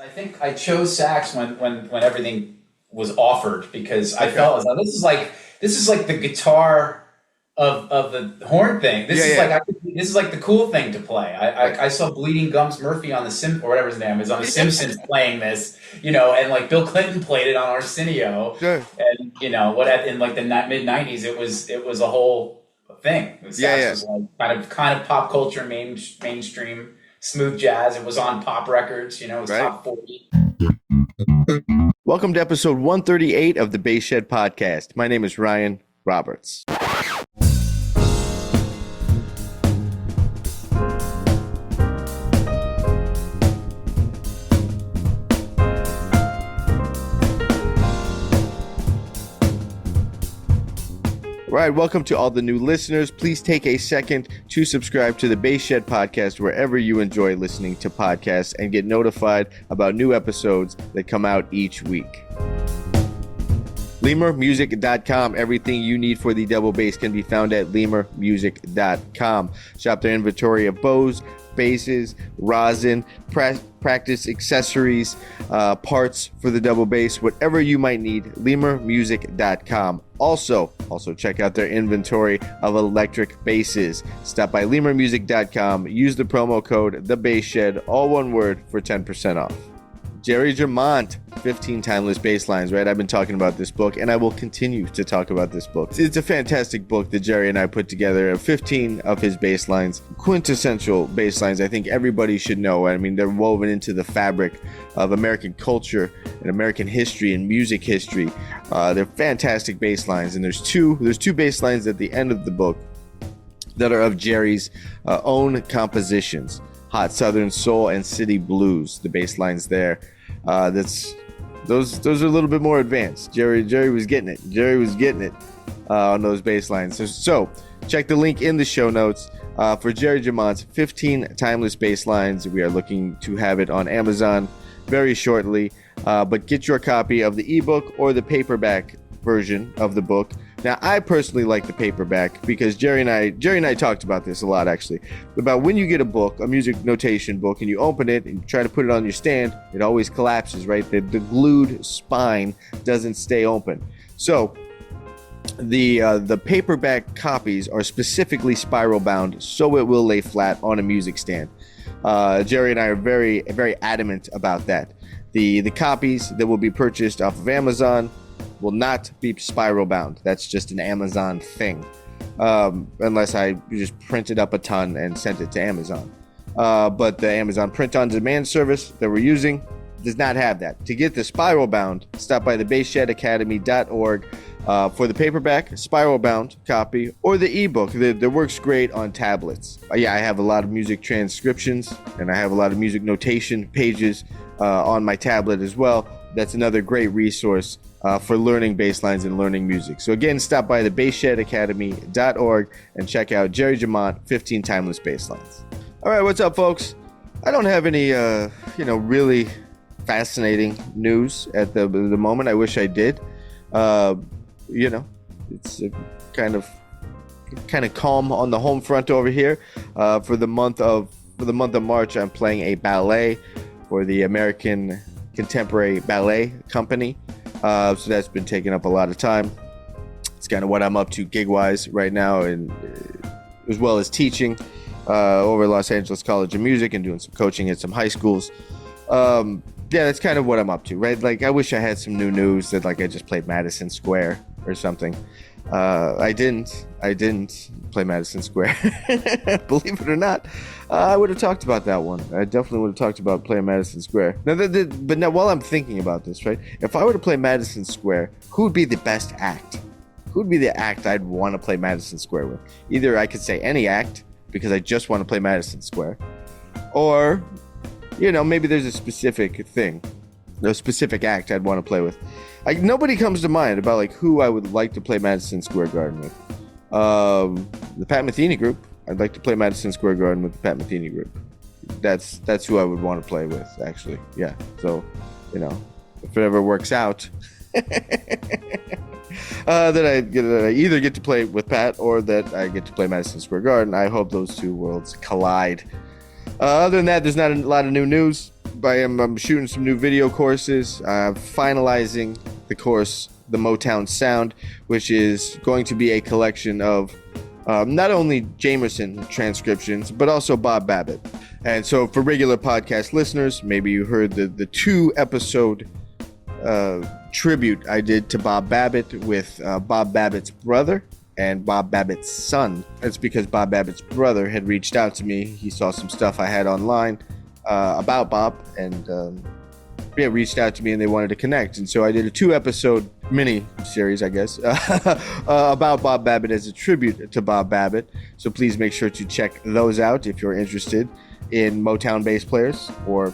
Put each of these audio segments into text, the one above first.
I think I chose sax when everything was offered because I felt as though this is like the guitar of the horn thing. This is like the cool thing to play. I saw Bleeding Gums Murphy on the or whatever his name is on the Simpsons playing this, and like Bill Clinton played it on Arsenio, and in like the mid '90s it was a whole thing. Sax was like kind of pop culture mainstream smooth jazz. It was on pop records, it was top 40. Welcome to episode 138 of the Bass Shed podcast. My name is Ryan Roberts. All right, welcome to all the new listeners. Please take a second to subscribe to the Bass Shed podcast wherever you enjoy listening to podcasts and get notified about new episodes that come out each week. LemurMusic.com. Everything you need for the double bass can be found at LemurMusic.com. Shop their inventory of bows, basses, rosin, practice accessories, parts for the double bass, whatever you might need, LemurMusic.com. Also check out their inventory of electric basses. Stop by LemurMusic.com. Use the promo code TheBassShed, all one word, for 10% off. Jerry Jamont, 15 Timeless Bass Lines, right? I've been talking about this book, and I will continue to talk about this book. It's a fantastic book that Jerry and I put together, 15 of his bass lines, quintessential bass lines I think everybody should know. I mean, they're woven into the fabric of American culture and American history and music history. They're fantastic bass lines, and there's two bass lines at the end of the book that are of Jerry's own compositions. Hot Southern Soul and City Blues, the bass lines there. Those are a little bit more advanced. Jerry was getting it on those bass lines. So check the link in the show notes for Jerry Jamont's 15 Timeless Bass Lines. We are looking to have it on Amazon very shortly, but get your copy of the ebook or the paperback version of the book. Now, I personally like the paperback because Jerry and I talked about this a lot, actually, about when you get a book, a music notation book, and you open it and try to put it on your stand, it always collapses, right? The glued spine doesn't stay open. So the paperback copies are specifically spiral bound, so it will lay flat on a music stand. Jerry and I are very, very adamant about that. The copies that will be purchased off of Amazon will not be spiral bound. That's just an Amazon thing, unless I just printed up a ton and sent it to Amazon. But the Amazon print on demand service that we're using does not have that. To get the spiral bound, stop by the bassshedacademy.org for the paperback spiral bound copy or the ebook that works great on tablets. I have a lot of music transcriptions and I have a lot of music notation pages on my tablet as well. That's another great resource for learning bass lines and learning music. So again, stop by the bassshedacademy.org and check out Jerry Jamont, 15 Timeless Bass Lines. All right, what's up, folks? I don't have any, really fascinating news at the moment. I wish I did. It's kind of calm on the home front over here. For the month of March, I'm playing a ballet for the American Contemporary Ballet Company. So that's been taking up a lot of time. It's kind of what I'm up to gig-wise right now, and as well as teaching over at Los Angeles College of Music and doing some coaching at some high schools. That's kind of what I'm up to, right? Like, I wish I had some new news that, like, I just played Madison Square or something. I didn't play Madison Square. Believe it or not, I would have talked about that one. I definitely would have talked about playing Madison Square. But now, while I'm thinking about this, right? If I were to play Madison Square, who would be the best act? Who would be the act I'd want to play Madison Square with? Either I could say any act because I just want to play Madison Square, or maybe there's a specific thing, a specific act I'd want to play with. Like, nobody comes to mind about like who I would like to play Madison Square Garden with. The Pat Metheny Group. I'd like to play Madison Square Garden with the Pat Metheny Group. That's who I would want to play with, actually. Yeah. So, if it ever works out, that I either get to play with Pat or that I get to play Madison Square Garden. I hope those two worlds collide. Other than that, there's not a lot of new news. I'm shooting some new video courses, finalizing the course, The Motown Sound, which is going to be a collection of not only Jamerson transcriptions, but also Bob Babbitt. And so for regular podcast listeners, maybe you heard the 2-episode tribute I did to Bob Babbitt with Bob Babbitt's brother and Bob Babbitt's son. That's because Bob Babbitt's brother had reached out to me. He saw some stuff I had online about Bob, and reached out to me, and they wanted to connect. And so I did a 2-episode mini series, I guess, about Bob Babbitt as a tribute to Bob Babbitt. So please make sure to check those out if you're interested in Motown bass players or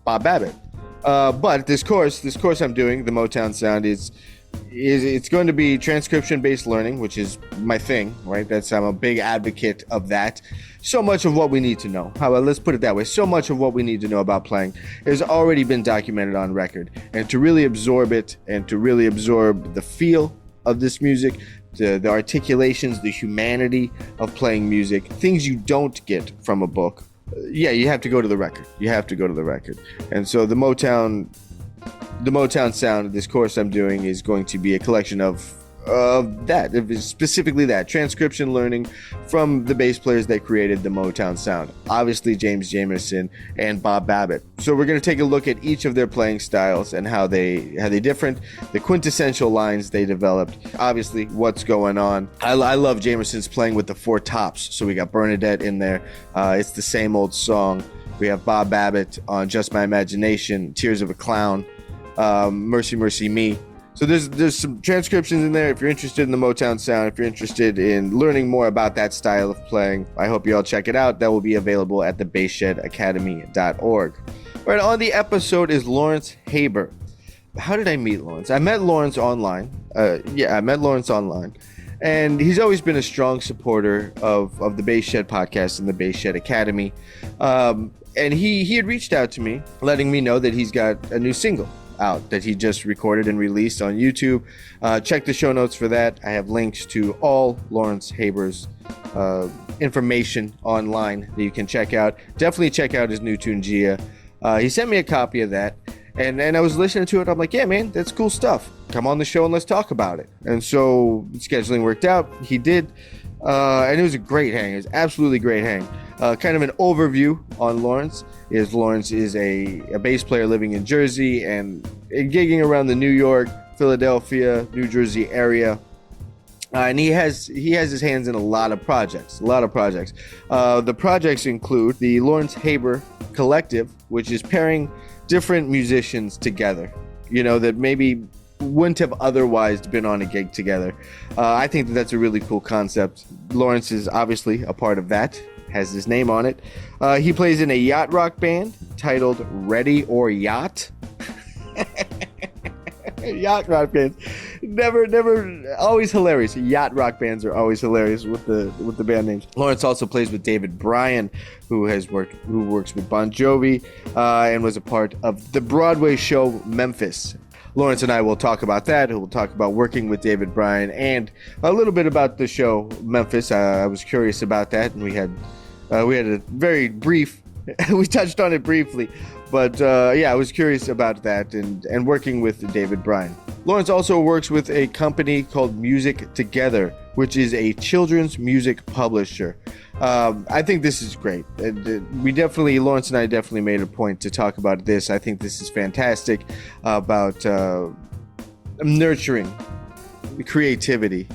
Bob Babbitt. But this course I'm doing, the Motown Sound, it's going to be transcription-based learning, which is my thing, right? I'm a big advocate of that. So much of what we need to know, let's put it that way, so much of what we need to know about playing has already been documented on record. And to really absorb it, and to really absorb the feel of this music, the articulations, the humanity of playing music, things you don't get from a book, you have to go to the record. And so the Motown Sound, this course I'm doing, is going to be a collection of specifically that transcription learning from the bass players that created the Motown Sound. Obviously James Jamerson and Bob Babbitt. So we're going to take a look at each of their playing styles and how they different, the quintessential lines they developed, obviously what's going on. I love Jamerson's playing with the 4 tops. So we got Bernadette in there. It's the same old song. We have Bob Babbitt on Just My Imagination, Tears of a Clown, Mercy Mercy Me. So there's some transcriptions in there if you're interested in the Motown Sound, if you're interested in learning more about that style of playing. I hope you all check it out. That will be available at the bassshedacademy.org. All right, on the episode is Lawrence Haber. How did I meet Lawrence? I met Lawrence online. I met Lawrence online. And he's always been a strong supporter of the Bass Shed podcast and the Bass Shed Academy. And he had reached out to me, letting me know that he's got a new single out that he just recorded and released on YouTube. Check the show notes for that. I have links to all Lawrence Haber's information online that you can check out. Definitely check out his new tune, Gia. He sent me a copy of that, and I was listening to it. I'm like, yeah, man, that's cool stuff. Come on the show and let's talk about it. And so scheduling worked out. He did. And it was a great hang. It was absolutely great hang. Kind of an overview on Lawrence is a bass player living in Jersey and gigging around the New York, Philadelphia, New Jersey area. And he has his hands in a lot of projects. The projects include the Lawrence Haber Collective, which is pairing different musicians together, that maybe wouldn't have otherwise been on a gig together. I think that's a really cool concept. Lawrence is obviously a part of that, has his name on it. He plays in a yacht rock band titled Ready or Yacht. Yacht rock bands, never, always hilarious. Yacht rock bands are always hilarious with the band names. Lawrence also plays with David Bryan, who works with Bon Jovi, and was a part of the Broadway show Memphis. Lawrence and I will talk about that. We'll talk about working with David Bryan and a little bit about the show Memphis. I was curious about that, and we had a very brief. We touched on it briefly, but I was curious about that and working with David Bryan. Lawrence also works with a company called Music Together, which is a children's music publisher. I think this is great. Lawrence and I definitely made a point to talk about this. I think this is fantastic about nurturing creativity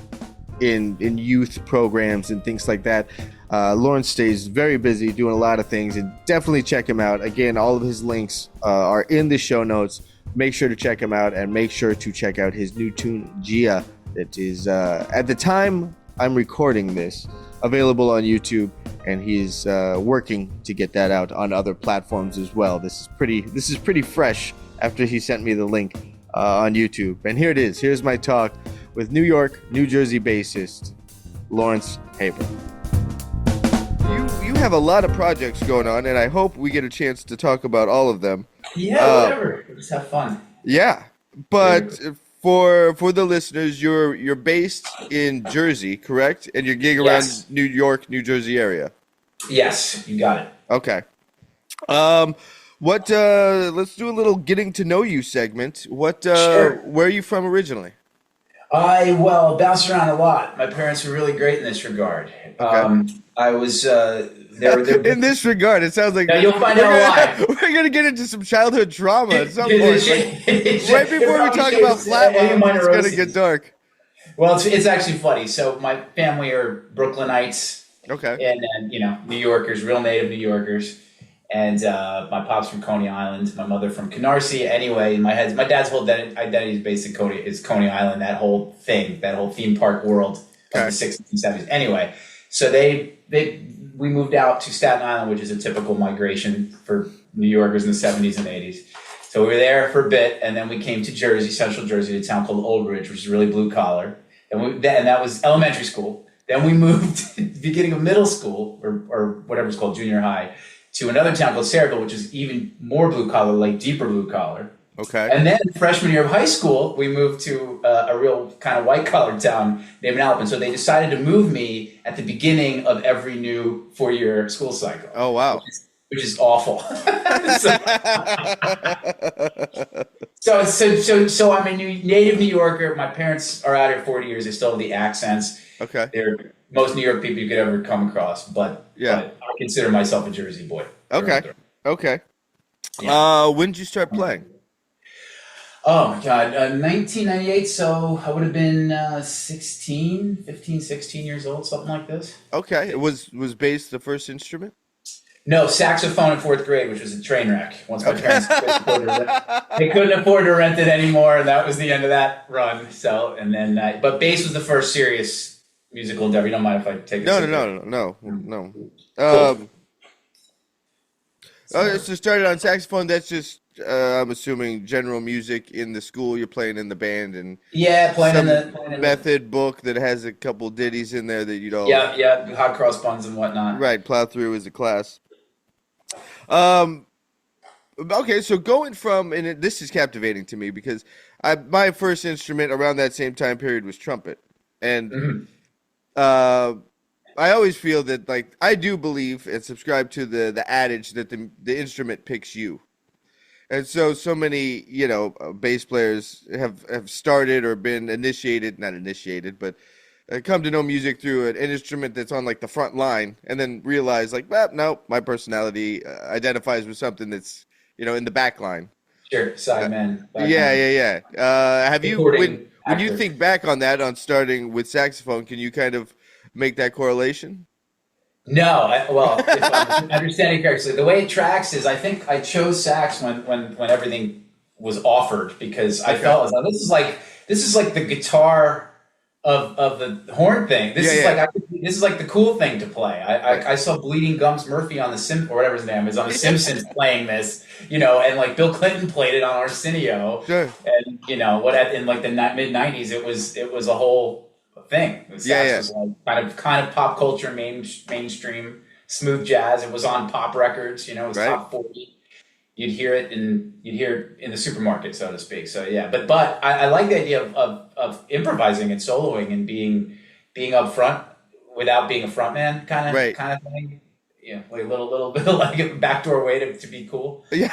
in youth programs and things like that. Lawrence stays very busy doing a lot of things, and definitely check him out. Again, all of his links are in the show notes. Make sure to check him out, and make sure to check out his new tune, Gia. That is, at the time I'm recording this, available on YouTube, and he's working to get that out on other platforms as well. This is pretty fresh after he sent me the link on YouTube. And here it is. Here's my talk with New York, New Jersey bassist Lawrence Haber. You have a lot of projects going on, and I hope we get a chance to talk about all of them. Yeah, whatever. Just have fun. Yeah, but for the listeners, you're based in Jersey, correct? And you gig around New York, New Jersey area. Yes, you got it. Okay. What? Let's do a little getting to know you segment. What? Sure. Where are you from originally? Well, bounced around a lot. My parents were really great in this regard. Okay. I was, they're In this regard, it sounds like Now you'll find out why. we're gonna get into some childhood trauma at some point. It Right before we talk about flatline, it's gonna get dark. Well, it's actually funny. So my family are Brooklynites, Okay. and then New Yorkers, real native New Yorkers, and my pop's from Coney Island, my mother from Canarsie. Anyway, my dad's whole identity is based in Coney Island. That whole thing, that whole theme park world of the 60s and 70s. Anyway, so we moved out to Staten Island, which is a typical migration for New Yorkers in the 70s and 80s. So we were there for a bit, and then we came to Jersey, Central Jersey, to a town called Old Ridge, which is really blue collar. And that was elementary school. Then we moved, beginning of middle school, or whatever it's called, junior high, to another town called Sayreville, which is even more blue collar, like deeper blue collar. Okay. And then freshman year of high school, we moved to a real kind of white collar town named Alpin. So they decided to move me at the beginning of every new 4-year school cycle. Oh, wow. Which is awful. So I'm a native New Yorker. My parents are out here 40 years. They still have the accents. Okay. They're most New York people you could ever come across. But I consider myself a Jersey boy. Okay. Okay. Yeah. When did you start playing? Oh my God, 1998. So I would have been 15, 16 years old, something like this. Okay. Was bass the first instrument? No, saxophone in 4th grade, which was a train wreck. Once my parents they couldn't afford to rent it anymore, and that was the end of that run. So, and then, but bass was the first serious musical endeavor. You don't mind if I take a No. Cool. So started on saxophone. That's just I'm assuming general music in the school. You're playing in the band and playing some in the method book that has a couple ditties in there that you don't. Yeah, hot cross buns and whatnot. Right, plow through as a class. Okay, so going from, and this is captivating to me because my first instrument around that same time period was trumpet, and I always feel that, like, I do believe and subscribe to the adage that the instrument picks you, and so many bass players have started or been not initiated, but come to know music through an instrument that's on like the front line, and then realize like, well, no, my personality identifies with something that's in the back line. Sure, sideman. Yeah. Have you when actor. you think back on that, on starting with saxophone, can you kind of make that correlation? No, if I'm understanding correctly, the way it tracks is I think I chose sax when everything was offered because I felt as though this is like the guitar of the horn thing. This is like the cool thing to play. I saw Bleeding Gums Murphy on the or whatever his name is on the Simpsons playing this, and like Bill Clinton played it on Arsenio. Sure. And in like the mid '90s, it was a whole thing. Sax was like kind of pop culture, mainstream smooth jazz. It was on pop records. It was top 40. You'd hear it in the supermarket, so to speak. So yeah, but I like the idea of improvising and soloing and being up front without being a front man kind of thing. Yeah, like a little bit of like a backdoor way to be cool. Yeah.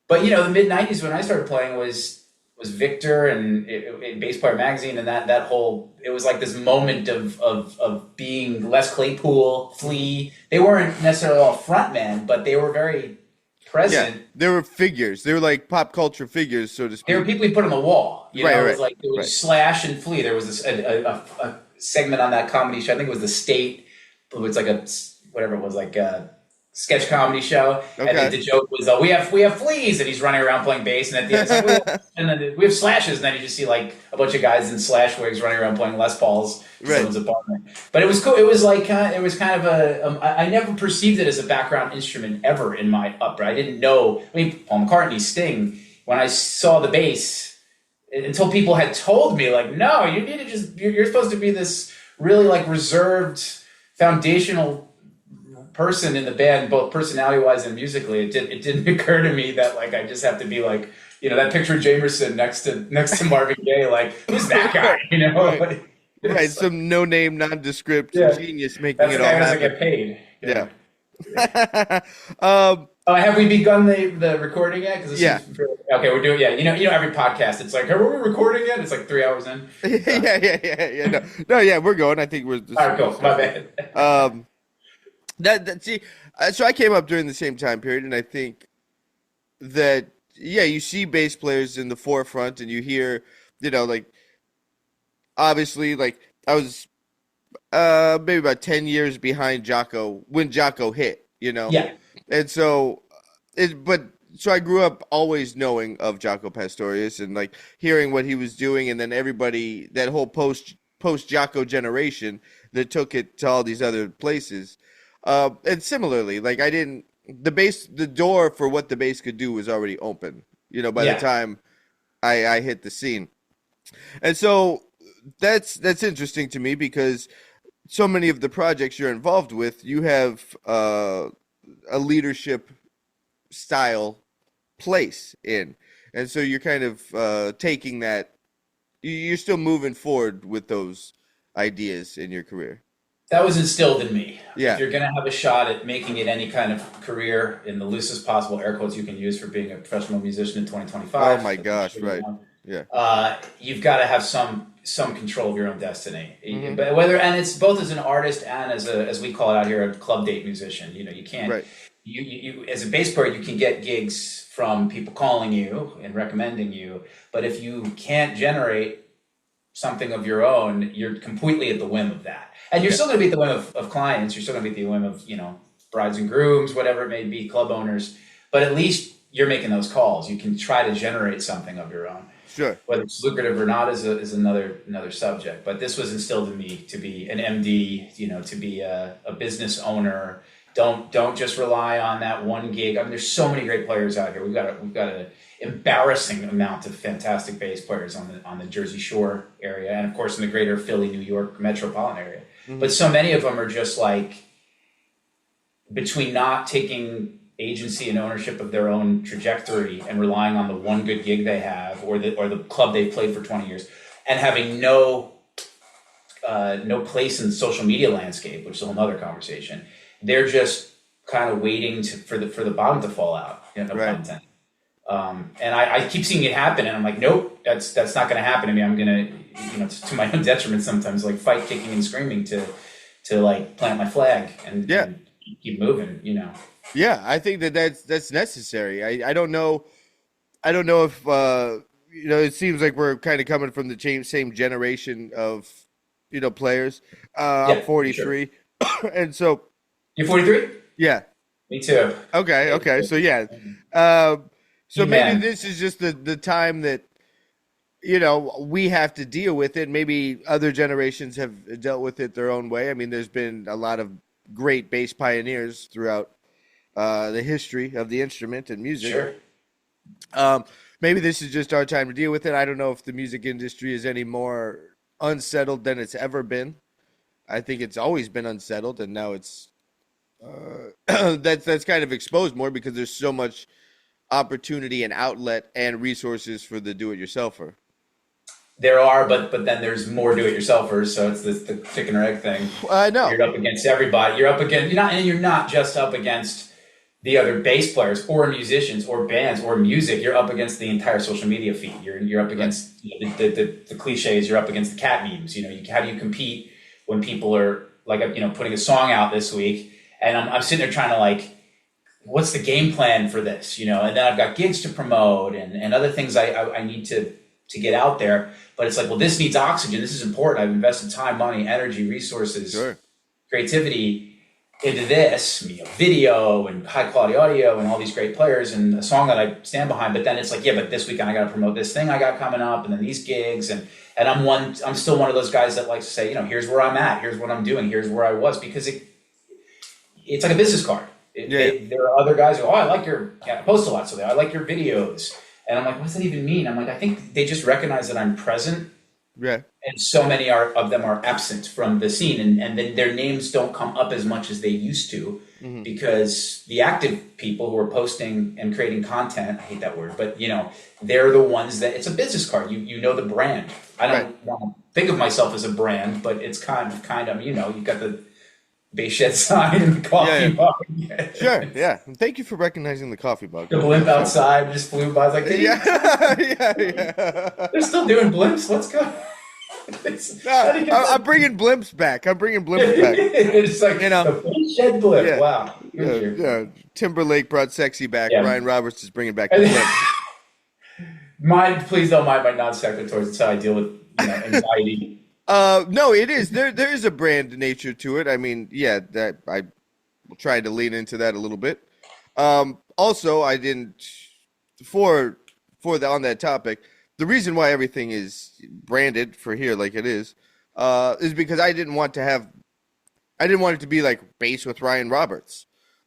But the mid '90s when I started playing was Victor and Bass Player Magazine and that whole, it was like this moment of being Les Claypool, Flea. They weren't necessarily all frontmen, but they were very present. Yeah, they were figures. They were like pop culture figures, so to speak. They were people you put on the wall. It was like there was right. Slash and Flea. There was this a segment on that comedy show. I think it was The State. It was like a sketch comedy show. Okay. And then the joke was, we have fleas, and he's running around playing bass, and at the end, it's like, and then we have Slashes, and then you just see like a bunch of guys in Slash wigs running around playing Les Pauls in someone's apartment. But it was cool. It was like it was kind of I never perceived it as a background instrument ever in my upbringing. I didn't know. I mean, Paul McCartney, Sting. When I saw the bass, until people had told me, like, no, you need to you're supposed to be this really like reserved, foundational person in the band, both personality-wise and musically. It didn't occur to me that like I just have to be like, that picture of Jamerson next to Marvin Gaye, like, who's that guy? Right, some no-name, nondescript genius making it all happen. That's the guy who doesn't get paid. Yeah. Oh, have we begun the recording yet? Because Yeah. okay. We're doing every podcast. It's like, are we recording yet? It's like 3 hours in. Yeah. No, yeah, we're going. I think we're. All right, cool. My bad. See, so I came up during the same time period, and I think that you see bass players in the forefront, and you hear, like obviously, like I was maybe about 10 years behind Jocko when Jocko hit, Yeah. and so so I grew up always knowing of Jaco Pastorius and like hearing what he was doing, and then everybody, that whole post Jaco generation that took it to all these other places. And similarly, like the door for what the bass could do was already open, by the time I hit the scene. And so that's interesting to me because so many of the projects you're involved with, you have a leadership style place in, and so you're kind of taking that, you're still moving forward with those ideas in your career. That was instilled in me. Yeah. If you're going to have a shot at making it any kind of career in the loosest possible air quotes you can use for being a professional musician in 2025. Oh my gosh, right. Yeah. You've got to have some control of your own destiny. Mm-hmm. But and it's both as an artist and as we call it out here, a club date musician. You can't. Right. You as a bass player, you can get gigs from people calling you and recommending you, but if you can't generate something of your own, you're completely at the whim of that. And you're still going to be at the whim of clients. You're still going to be at the whim of, brides and grooms, whatever it may be, club owners. But at least you're making those calls. You can try to generate something of your own. Sure. Whether it's lucrative or not is another subject. But this was instilled in me to be an MD, to be a business owner. Don't just rely on that one gig. I mean, there's so many great players out here. We've got an embarrassing amount of fantastic bass players on the Jersey Shore area, and of course in the greater Philly, New York metropolitan area. Mm-hmm. But so many of them are just like, between not taking agency and ownership of their own trajectory and relying on the one good gig they have or the club they've played for 20 years, and having no place in the social media landscape, which is a whole other conversation. They're just kind of waiting for the bottom to fall out. No pun intended. And I keep seeing it happen, and I'm like, nope, that's not going to happen to me. I'm going to, to my own detriment sometimes, like fight, kicking, and screaming to like plant my flag and keep moving. Yeah, I think that's necessary. I don't know if it seems like we're kind of coming from the same generation of players. I'm 43, sure. And so. You're 43? Yeah. Me too. Okay. So yeah. So maybe this is just the time that, we have to deal with it. Maybe other generations have dealt with it their own way. I mean, there's been a lot of great bass pioneers throughout the history of the instrument and music. Sure. Maybe this is just our time to deal with it. I don't know if the music industry is any more unsettled than it's ever been. I think it's always been unsettled, and now it's that's kind of exposed more because there's so much opportunity and outlet and resources for the do-it-yourselfer. There are, but then there's more do-it-yourselfers, so it's the chicken or egg thing. I know. You're up against everybody. You're not just up against the other bass players or musicians or bands or music. You're up against the entire social media feed. You're up against the cliches. You're up against the cat memes. How do you compete when people are like, putting a song out this week, and I'm sitting there trying to like, what's the game plan for this? And then I've got gigs to promote and other things I need to get out there. But it's like, well, this needs oxygen. This is important. I've invested time, money, energy, resources, sure, creativity into this, video and high quality audio and all these great players and a song that I stand behind. But then it's like, but this weekend I got to promote this thing I got coming up, and then these gigs, and I'm still one of those guys that likes to say, here's where I'm at, here's what I'm doing, here's where I was, because it's like a business card. There are other guys who, I like your post a lot, so I like your videos. And I'm like, what does that even mean? I'm like, I think they just recognize that I'm present. Yeah. And so many of them are absent from the scene, and then their names don't come up as much as they used to, because the active people who are posting and creating content, I hate that word, but they're the ones that, it's a business card. You know the brand. I don't want to think of myself as a brand, but it's kind of you've got the Bass Shed sign and the coffee mug. Sure, yeah. And thank you for recognizing the coffee mug. The blimp outside just flew by. I was like, yeah. They're still doing blimps. Let's go. I'm bringing blimps back. It's like, you know, the Bass Shed blimp. Yeah. Wow. Yeah. Timberlake brought sexy back. Yeah. Ryan Roberts is bringing back the blimp. Please don't mind my non-sequiturs. It's how I deal with anxiety. No, it is. There is a brand nature to it. I mean, yeah, that I tried to lean into that a little bit. Also, I didn't on that topic. The reason why everything is branded for here like it is because I didn't want it to be like Bass with Ryan Roberts.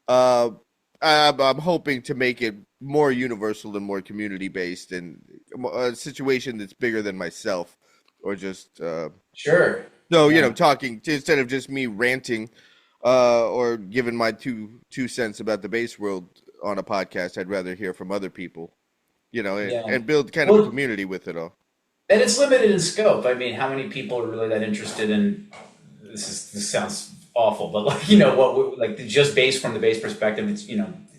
I'm hoping to make it more universal and more community based and a situation that's bigger than myself. Or just sure. So talking instead of just me ranting or giving my two cents about the bass world on a podcast, I'd rather hear from other people, and build kind of a community with it all. And it's limited in scope. I mean, how many people are really that interested in this? This sounds awful, but just bass from the bass perspective. It's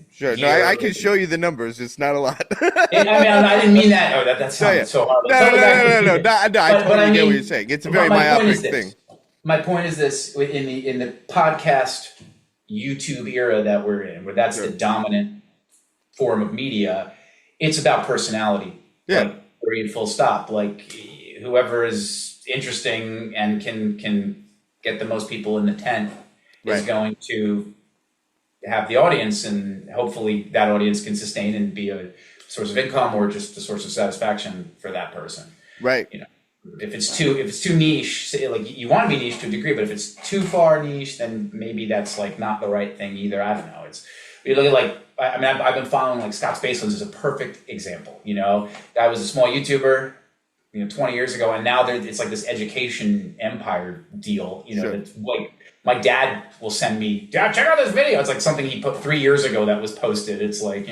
Sure. No, I can show you the numbers. It's not a lot. I didn't mean that. Oh, that sounds so hard. No. I totally get what you're saying. It's a very myopic thing. My point is this: in the podcast YouTube era that we're in, where that's the dominant form of media, it's about personality. Yeah. Period. Full stop. Like whoever is interesting and can get the most people in the tent is going to have the audience, and hopefully that audience can sustain and be a source of income or just a source of satisfaction for that person. Right. If it's too niche, like you want to be niche to a degree, but if it's too far niche, then maybe that's like not the right thing either. I don't know. You look at I've been following like Scott Spacelands is a perfect example. Guy was a small YouTuber, 20 years ago, and now it's like this education empire deal. That's like. My dad will send me, Dad, check out this video. It's like something he put 3 years ago that was posted. It's like,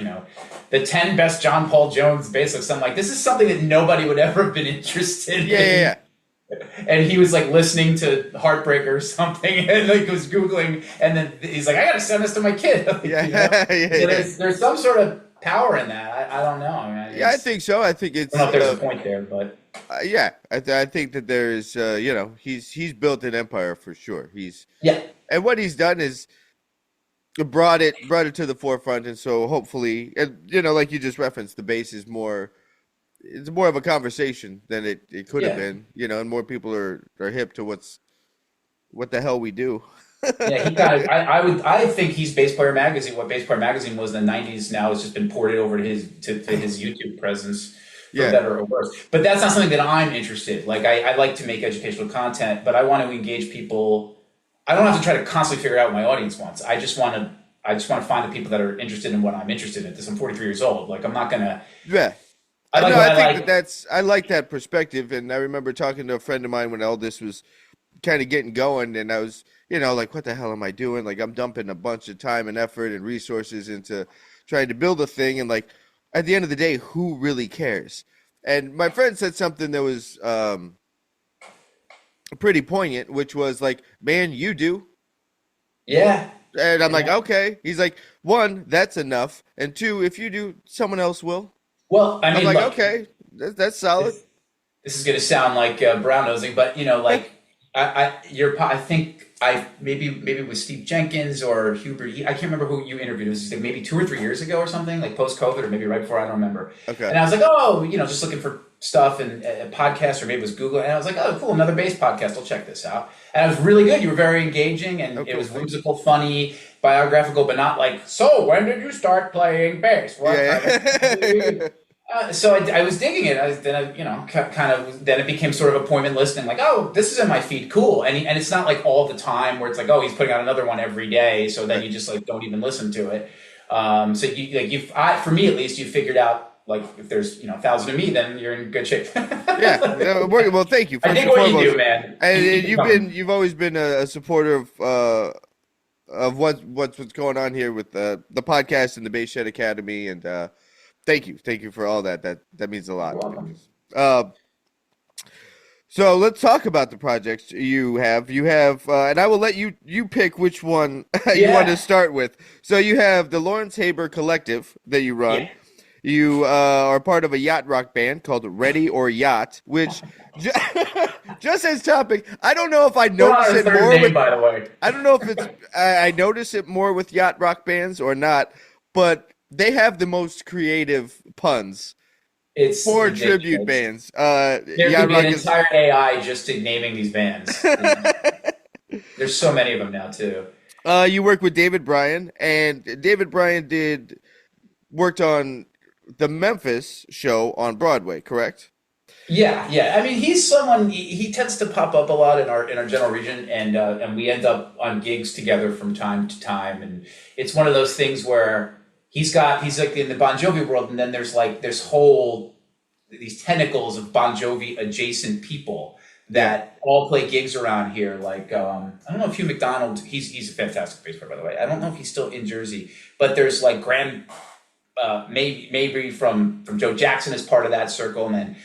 the 10 best John Paul Jones basics. I'm like, this is something that nobody would ever have been interested in. Yeah. And he was like listening to Heartbreak or something and like was Googling. And then he's like, I got to send this to my kid. There's some sort of power in that. I don't know. I mean, I think so. I think it's. I don't know if there's a point there, but. I think that there's, he's built an empire for sure. And what he's done is brought it to the forefront, and so hopefully, and like you just referenced, the bass is more. It's more of a conversation than it could have been, and more people are hip to what the hell we do. I think he's Bass Player Magazine. What Bass Player Magazine was in the 90s now has just been ported over to his YouTube presence. For better or worse. But that's not something that I'm interested in. Like I like to make educational content, but I want to engage people. I don't have to try to constantly figure out what my audience wants. I just want to find the people that are interested in what I'm interested in. Because I'm 43 years old. Like I'm not gonna. Yeah. I like that perspective, and I remember talking to a friend of mine when all this was kind of getting going, and I was, like, what the hell am I doing? Like I'm dumping a bunch of time and effort and resources into trying to build a thing, and like. At the end of the day, who really cares? And my friend said something that was pretty poignant, which was like, man, you do. Yeah. And I'm like, okay. He's like, one, that's enough. And two, if you do, someone else will. Well, I mean, I'm like, okay, that's solid. This is going to sound like brown nosing, but I think maybe it was Steve Jenkins or Hubert. I can't remember who you interviewed. It was like maybe 2 or 3 years ago or something, like post-COVID or maybe right before. I don't remember. Okay. And I was like, just looking for stuff and a podcast, or maybe it was Google. And I was like, oh, cool, another bass podcast. I'll check this out. And it was really good. You were very engaging, and it was whimsical, funny, biographical, but not like, so when did you start playing bass? So I was digging it. Then it became sort of appointment listening. Like, oh, this is in my feed, cool. And it's not like all the time where it's like, oh, he's putting out another one every day. So then you just like don't even listen to it. For me at least, you figured out like if there's 1,000 of me, then you're in good shape. Well, thank you. I think what you do, man. And you've always been a supporter of what's going on here with the podcast and the Bass Shed Academy, and. Thank you for all that. That means a lot. So let's talk about the projects you have. You have, and I will let you pick which one you want to Yeah. start with. So you have the Lawrence Haber Collective that you Yeah. run. You are part of a yacht rock band called Ready or Yacht, which ju- just as topic. I don't know if I We're on notice our it third more name, with. by the way. I don't know if it's. I notice it more with yacht rock bands or not, but they have the most creative puns It's for tribute ridiculous. bands. There could Yacht be an rock is. entire AI just to naming these bands. There's so many of them now too. You work with David Bryan, and David Bryan did worked on the Memphis show on Broadway, correct? Yeah, yeah. I mean, he's someone he tends to pop up a lot in our general region, and we end up on gigs together from time to time. And it's one of those things where he's like in the Bon Jovi world, and then there's like this whole these tentacles of Bon Jovi adjacent people Yeah. that all play gigs around here. Like I don't know if Hugh McDonald, he's a fantastic bass player by the way. I don't know if he's still in Jersey, but there's like Graham maybe from Joe Jackson is part of that circle, and then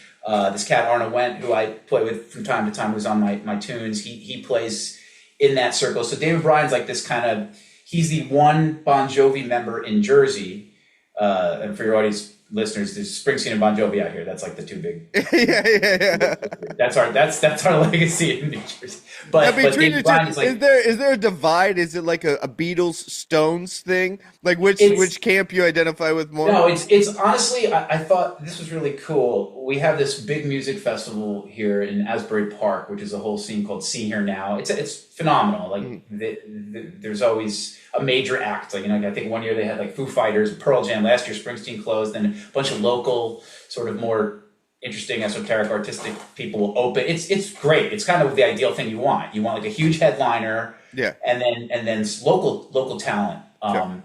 this cat Arna Went, who I play with from time to time, who's on my tunes. He plays in that circle. So David Bryan's like this kind of he's the one Bon Jovi member in Jersey. And for your audience listeners, there's Springsteen and Bon Jovi out here. That's like the two big. Yeah. That's our legacy in New Jersey. Now, But between the David two, Bryan is like is there a divide? Is it like a Beatles Stones thing? Like it's which camp you identify with more? no, it's honestly, I thought this was really cool. We have this big music festival here in Asbury Park, which is a whole scene called See Here Now. It's phenomenal. Like there's always a major act. Like I think one year they had like Foo Fighters, Pearl Jam. Last year Springsteen closed, and a bunch of local sort of more interesting, esoteric, artistic people will open. It's great. It's kind of the ideal thing you want. You want like a huge headliner, Yeah. and then local talent. Sure.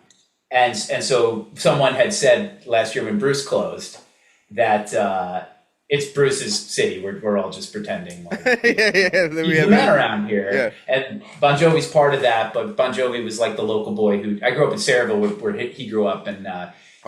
And so someone had said last year when Bruce closed that it's Bruce's city. We're all just pretending like Yeah. he's the man around here. Yeah. And Bon Jovi's part of that, but Bon Jovi was like the local boy who I grew up in Sayreville where he grew up, and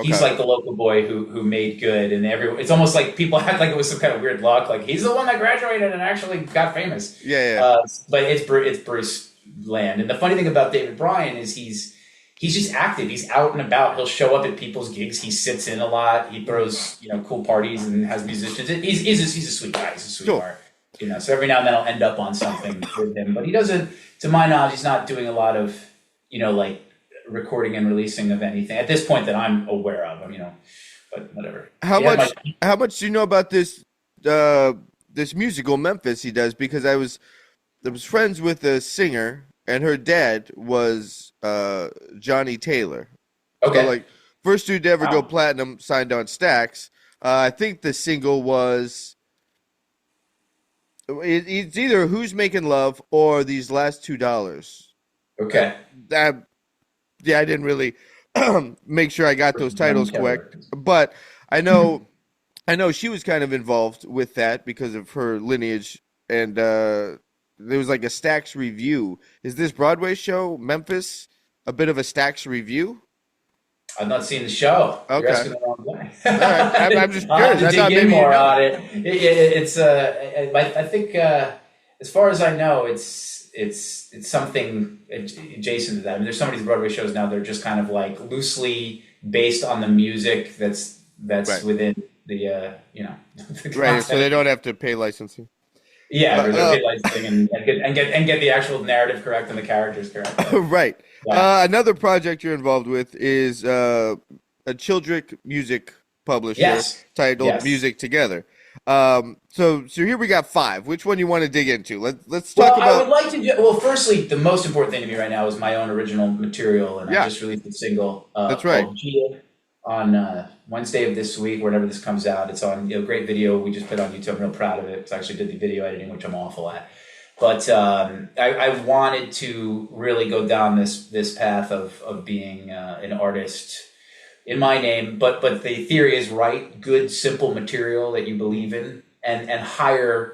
he's Okay. like the local boy who made good. And it's almost like people act like it was some kind of weird luck. Like he's the one that graduated and actually got famous. Yeah. But it's Bruce land. And the funny thing about David Bryan is he's just active. He's out and about. He'll show up at people's gigs. He sits in a lot. He throws cool parties and has musicians. He's a sweet guy. He's a sweetheart. So every now and then I'll end up on something with him. But he doesn't. To my knowledge, he's not doing a lot of like recording and releasing of anything at this point that I'm aware of. But whatever. How Yeah, much do you know about this this musical Memphis he does? Because I was friends with a singer, and her dad was Johnny Taylor. Okay. So like first dude to ever go Wow. platinum, signed on Stax. I think the single was it's either Who's Making Love or These Last $2. Okay. Yeah, I didn't really make sure I got those titles correct, but I know she was kind of involved with that because of her lineage, and there was like a Stax review. Is this Broadway show Memphis a bit of a Stax review? I've not seen the show. Okay. You're asking the wrong guy. Right. I'm just curious. I'll have I to thought dig in maybe you more know. on it. It's I think as far as I know, it's something adjacent to that. I mean, there's some of these Broadway shows now that are just kind of like loosely based on the music that's Right. within the the Right, so content. they don't have to pay licensing. Yeah, Uh, they're licensing and get the actual narrative correct and the characters correct. Right. Yeah. Another project you're involved with is a Childrick music publisher Yes. titled Yes. Music Together. So here we got 5. Which one you want to dig into? Let's Well, talk I would about. like to. Well, firstly, the most important thing to me right now is my own original material, and Yeah. I just released a single. That's right. Called Gia on Wednesday of this week, whenever this comes out. It's on great video we just put on YouTube. I'm real proud of it because I actually did the video editing, which I'm awful at. But I wanted to really go down this path of being an artist in my name, but the theory is right. Good, simple material that you believe in, and hire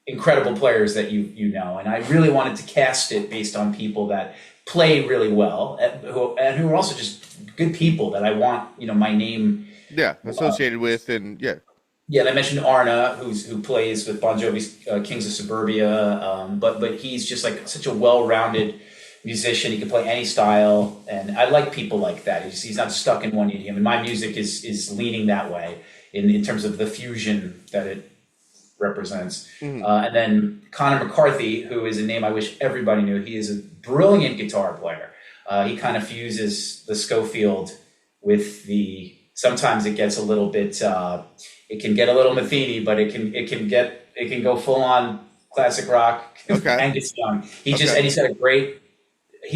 incredible players that you know. And I really wanted to cast it based on people that play really well and who are also just good people that I want my name Yeah, associated with, and yeah. Yeah, and I mentioned Arna, who plays with Bon Jovi's Kings of Suburbia, but he's just like such a well-rounded musician. He can play any style, and I like people like that. He's not stuck in one idiom, and my music is leaning that way in terms of the fusion that it represents. And then Connor McCarthy, who is a name I wish everybody knew. He is a brilliant guitar player. He kind of fuses the Schofield with the. Sometimes it gets a little bit. It can get a little Matheny, but it can go full on classic rock. Okay. Angus Young. He's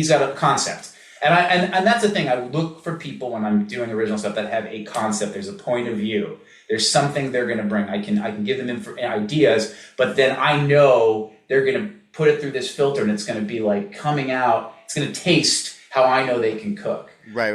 got a concept. And that's the thing. I look for people when I'm doing original stuff that have a concept. There's a point of view. There's something they're going to bring. I can give them ideas, but then I know they're going to put it through this filter, and it's going to be like coming out. It's going to taste how I know they can cook. Right.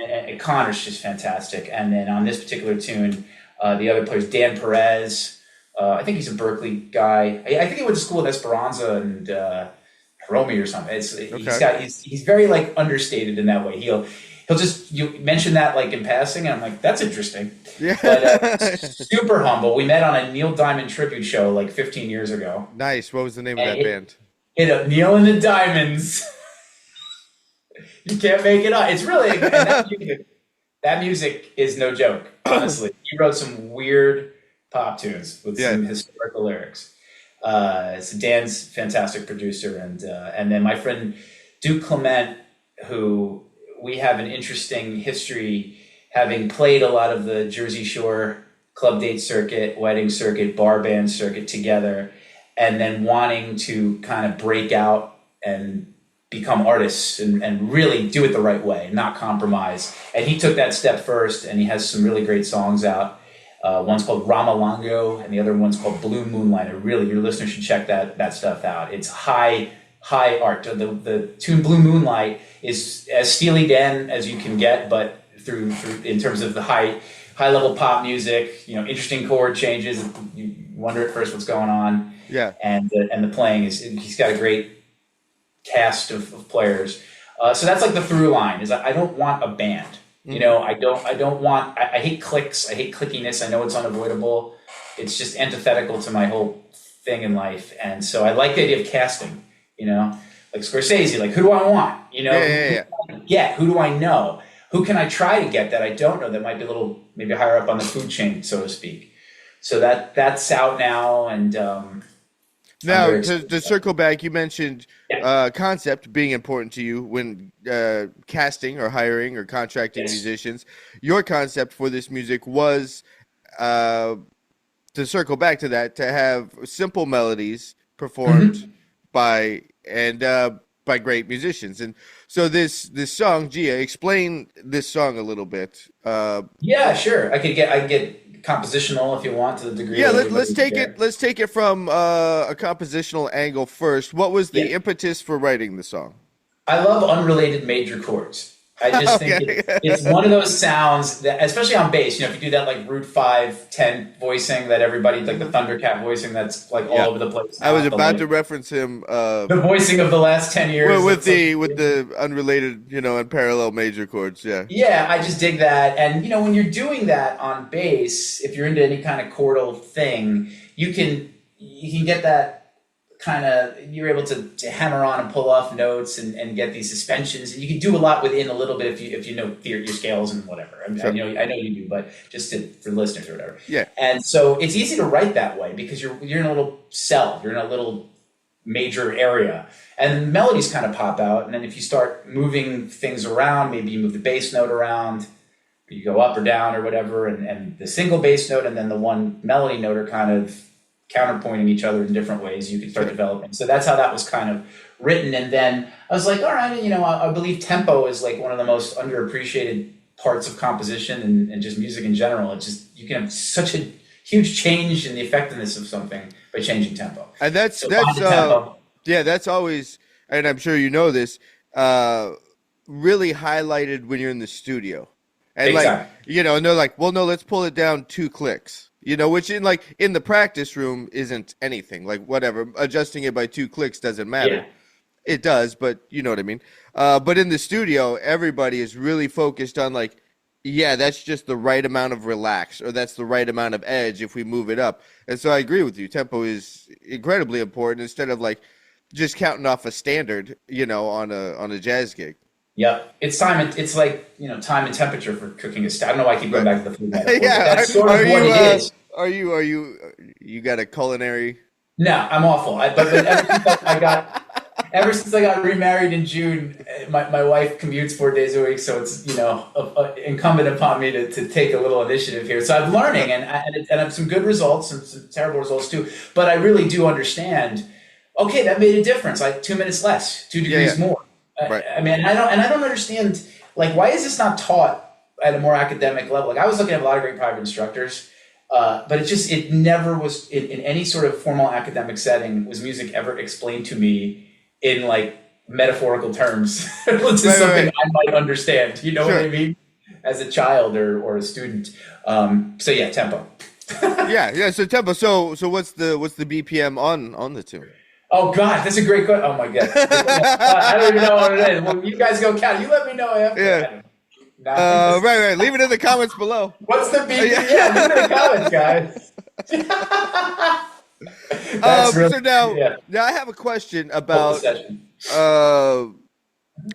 And Connor's just fantastic. And then on this particular tune, the other player's Dan Perez. I think he's a Berkeley guy. I think he went to school at Esperanza and Hiromi or something. He's very like understated in that way. He'll just, you mention that like in passing, and I'm like, that's interesting. Yeah. But super humble. We met on a Neil Diamond tribute show like 15 years ago. Nice. What was the name of that band? Neil and the Diamonds. You can't make it up. It's really that music is no joke. Honestly, he wrote some weird pop tunes with some historical lyrics. So Dan's fantastic producer, and then my friend Duke Clement, who we have an interesting history, having played a lot of the Jersey Shore club date circuit, wedding circuit, bar band circuit together, and then wanting to kind of break out and become artists and really do it the right way, not compromise. And he took that step first, and he has some really great songs out. One's called Ramalango, and the other one's called Blue Moonlight. Your listeners should check that stuff out. It's high art. The tune Blue Moonlight is as Steely Dan as you can get, but through in terms of the high level pop music. Interesting chord changes. You wonder at first what's going on. Yeah. And the playing he's got a great cast of players. So that's like the through line is I don't want a band. I don't want, I hate clicks. I hate clickiness. I know it's unavoidable. It's just antithetical to my whole thing in life. And so I like the idea of casting, like Scorsese, like who do I want? Who do I know? Who can I try to get that I don't know that might be a little, maybe higher up on the food chain, so to speak. So that's out now. And, now, to circle back, you mentioned concept being important to you when casting or hiring or contracting musicians. Your concept for this music was, to circle back to that, to have simple melodies performed by great musicians. And so this song, Gia, explain this song a little bit. Yeah, sure. I could get compositional if you want, to the degree. Yeah, let's take it from a compositional angle first. What was the impetus for writing the song? I love unrelated major chords. I just think it's one of those sounds that, especially on bass, if you do that like root 5/10 voicing that everybody, like the Thundercat voicing that's like all over the place. I was about to reference him. The voicing of the last 10 years. With the unrelated, and parallel major chords, Yeah, I just dig that. And, when you're doing that on bass, if you're into any kind of chordal thing, you can get that kind of, you're able to hammer on and pull off notes and get these suspensions, and you can do a lot within a little bit if you know your scales and whatever. I know you do, but just for listeners or whatever. Yeah. And so it's easy to write that way because you're in a little cell, you're in a little major area, and melodies kind of pop out. And then if you start moving things around, maybe you move the bass note around, or you go up or down or whatever, and the single bass note and then the one melody note are kind of counterpointing each other in different ways. You can start developing. So that's how that was kind of written. And then I was like, all right, I believe tempo is like one of the most underappreciated parts of composition and just music in general. It's just, you can have such a huge change in the effectiveness of something by changing tempo. And that's always, and I'm sure you know this, really highlighted when you're in the studio. And exactly. And they're like, well, no, let's pull it down 2 clicks. Which in the practice room isn't anything. Like whatever, adjusting it by 2 clicks doesn't matter. Yeah. It does, but you know what I mean. But in the studio, everybody is really focused on yeah, that's just the right amount of relax, or that's the right amount of edge if we move it up. And so I agree with you. Tempo is incredibly important instead of like just counting off a standard, on a jazz gig. Yep, it's time. It's like time and temperature for cooking a steak. I don't know why I keep going Right. back to the food metaphor, but Yeah. that's sort of what it is. You got a culinary? No, I'm awful. But ever since I got remarried in June, my wife commutes 4 days a week, so it's incumbent upon me to take a little initiative here. So I'm learning, and I have some good results and some terrible results too. But I really do understand. Okay, that made a difference. Like 2 minutes less, 2 degrees more. Right. I mean, I don't understand. Like, why is this not taught at a more academic level? Like, I was looking at a lot of great private instructors. But it never was in any sort of formal academic setting was music ever explained to me in like metaphorical terms. It's just something I might understand, you know what I mean? As a child or a student. So yeah, tempo. yeah. So tempo. So what's the BPM on the tune? Oh God, that's a great question. Oh my God. I don't even know what it is. Well, you guys go count. You let me know after. Yeah. Right. Leave it in the comments below. What's the BPM? Yeah, leave it in the comments, guys. So now I have a question about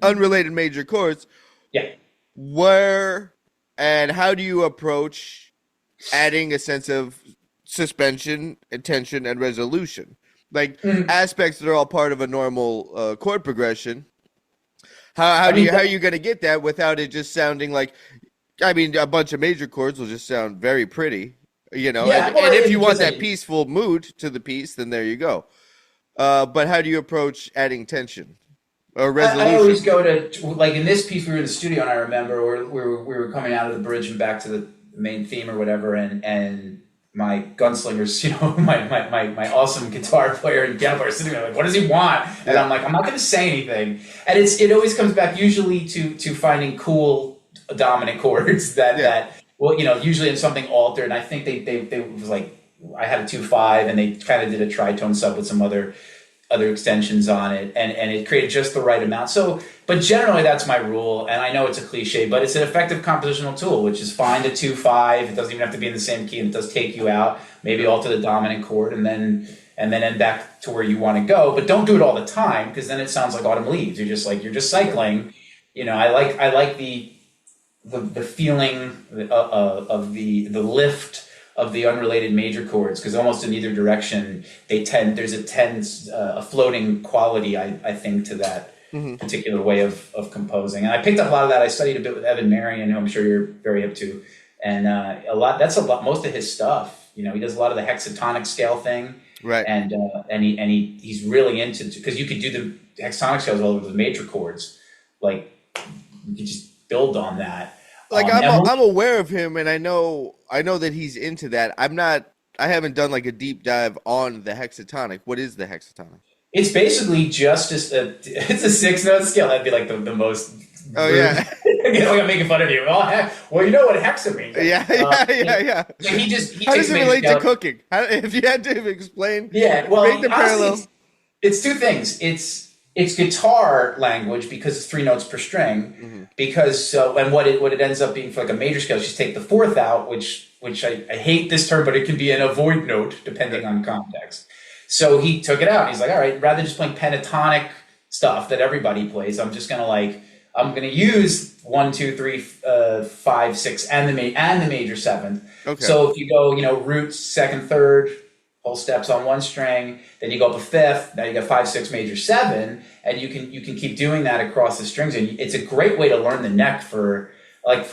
unrelated major chords. Yeah. Where and how do you approach adding a sense of suspension, tension, and resolution? Like aspects that are all part of a normal chord progression. How are you going to get that without it just sounding like, I mean, a bunch of major chords will just sound very pretty, and if you want that peaceful mood to the piece, then there you go. But how do you approach adding tension or resolution? I always go to, like in this piece, we were in the studio and I remember we were coming out of the bridge and back to the main theme or whatever, and my gunslingers, my awesome guitar player and piano player sitting there like, what does he want? And I'm like, I'm not going to say anything. And it always comes back usually to finding cool dominant chords that usually in something altered. And I think they was like, I had a 2/5 and they kind of did a tritone sub with some other extensions on it, and it created just the right amount. So, but generally that's my rule, and I know it's a cliche, but it's an effective compositional tool, which is find a 2/5. It doesn't even have to be in the same key, and it does take you out. Maybe alter the dominant chord, and then end back to where you want to go. But don't do it all the time, because then it sounds like Autumn Leaves. You're just cycling. I like the feeling of the lift of the unrelated major chords, because almost in either direction there's a floating quality I think to that particular way of composing. And I picked up a lot of that. I studied a bit with Evan Marion, who I'm sure you're very hip to, and most of his stuff. He does a lot of the hexatonic scale thing, right? And he's really into, because you could do the hexatonic scales all over the major chords, like you could just build on that. Like I'm aware of him, and I know that he's into that. I haven't done like a deep dive on the hexatonic. What is the hexatonic? It's basically just it's a 6-note scale. That'd be like the most. Oh yeah. I'm making fun of you. Well, you know what hexa means. Yeah. He How does it relate to cooking? If you had to explain. Yeah. Well, make the parallel. It's two things. It's guitar language because it's 3 notes per string. Because and what it ends up being for like a major scale, just take the 4th out, which I hate this term, but it can be an avoid note depending on context. So he took it out. He's like, all right, rather than just playing pentatonic stuff that everybody plays, I'm gonna use 1, 2, 3, 5, 6, and the major 7th. Okay. So if you go, roots, 2nd, 3rd, whole steps on 1 string, then you go up a 5th, now you got 5, 6, major 7, and you can keep doing that across the strings. And it's a great way to learn the neck for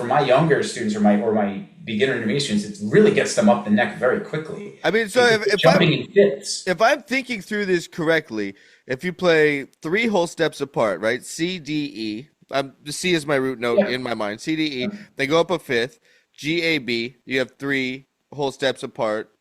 my younger students or my beginner intermediate students. It really gets them up the neck very quickly. I mean, so if I'm thinking through this correctly, if you play 3 whole steps apart, right? C, D, E. The C is my root note in my mind. C, D, E. They go up a 5th. G, A, B. You have 3 whole steps apart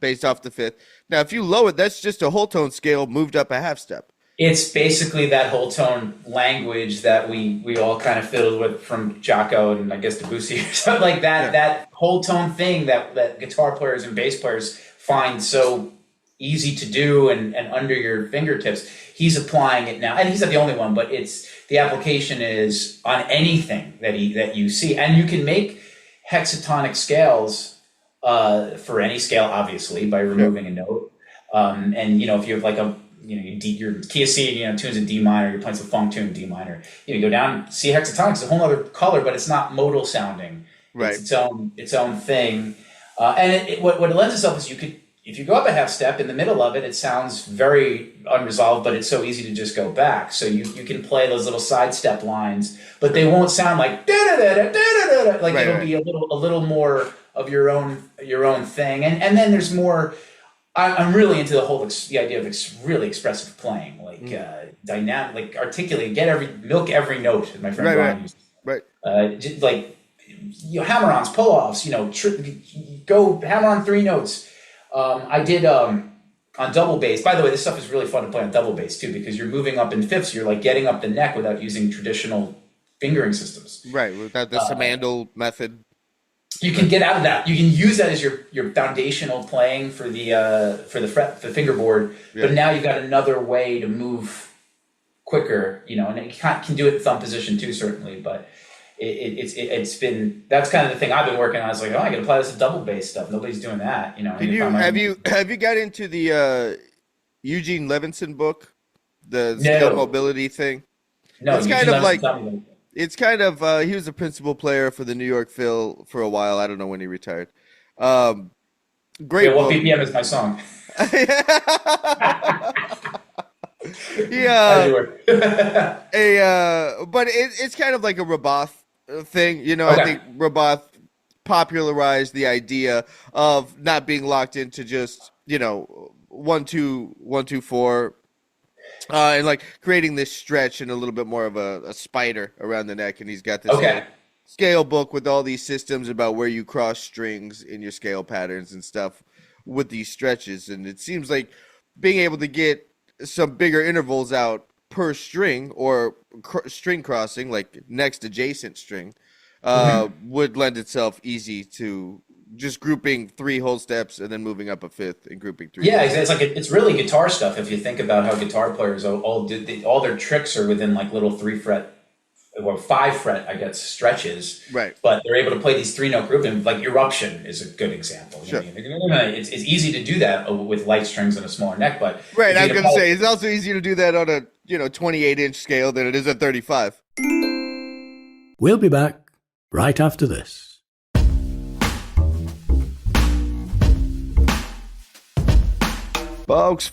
based off the 5th. Now, if you lower it, that's just a whole tone scale moved up a half step. It's basically that whole tone language that we all kind of fiddled with from Jocko and I guess Debussy or something like that. Yeah. That whole tone thing that guitar players and bass players find so easy to do and under your fingertips. He's applying it now, and he's not the only one, but the application is on anything that you see, and you can make hexatonic scales for any scale, obviously, by removing a note. And if you have like your key of C, tunes in D minor, you're playing some funk tune in D minor. You go down C hexatonic, it's a whole other color, but it's not modal sounding. Right. It's its own thing. And what it lends itself is if you go up a half step in the middle of it, it sounds very unresolved, but it's so easy to just go back. So you can play those little side step lines, but they won't sound like da-da-da-da-da-da-da. Like it'll be a little more of your own thing. And then there's more. I'm really into the idea of really expressive playing, like dynamic, like articulate, milk every note. My friend Brian used to. Just like hammer-ons, pull-offs. Go hammer on 3 notes. I did on double bass. By the way, this stuff is really fun to play on double bass too, because you're moving up in fifths. You're like getting up the neck without using traditional fingering systems. Right, without the Samandel method. You can get out of that. You can use that as your foundational playing for the fingerboard. Yeah. But now you've got another way to move quicker. And you can do it in thumb position too, certainly. But it's been, that's kind of the thing I've been working on. It's like, I can apply this to double bass stuff. Nobody's doing that. Have you got into the Eugene Levinson book, the scale mobility thing? No, it's kind of like. It's kind of he was a principal player for the New York Phil for a while. I don't know when he retired. Great. What BPM is my song? Yeah. But it's kind of like a Roboth thing. Okay. I think Roboth popularized the idea of not being locked into just 1 2 1 2 4. And like creating this stretch and a little bit more of a spider around the neck. And he's got this scale book with all these systems about where you cross strings in your scale patterns and stuff with these stretches. And it seems like being able to get some bigger intervals out per string or string crossing, like next adjacent string, would lend itself easy to just grouping 3 whole steps and then moving up a 5th and grouping 3. Yeah, it's really guitar stuff. If you think about how guitar players all their tricks are within like little 3 fret or 5 fret, I guess, stretches. Right. But they're able to play these 3 note grouping. Like Eruption is a good example. Sure. It's easy to do that with light strings and a smaller neck, but right. I was going to say it's also easier to do that on a 28-inch scale than it is at 35. We'll be back right after this. Folks,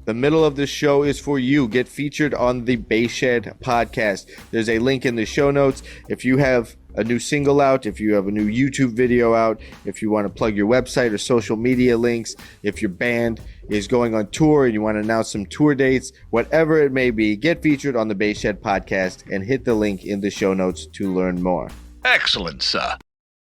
the middle of this show is for you. Get featured on the Basshed podcast. There's a link in the show notes. If you have a new single out, if you have a new YouTube video out, if you want to plug your website or social media links, if your band is going on tour and you want to announce some tour dates, whatever it may be, get featured on the Basshed podcast and hit the link in the show notes to learn more. Excellent, sir.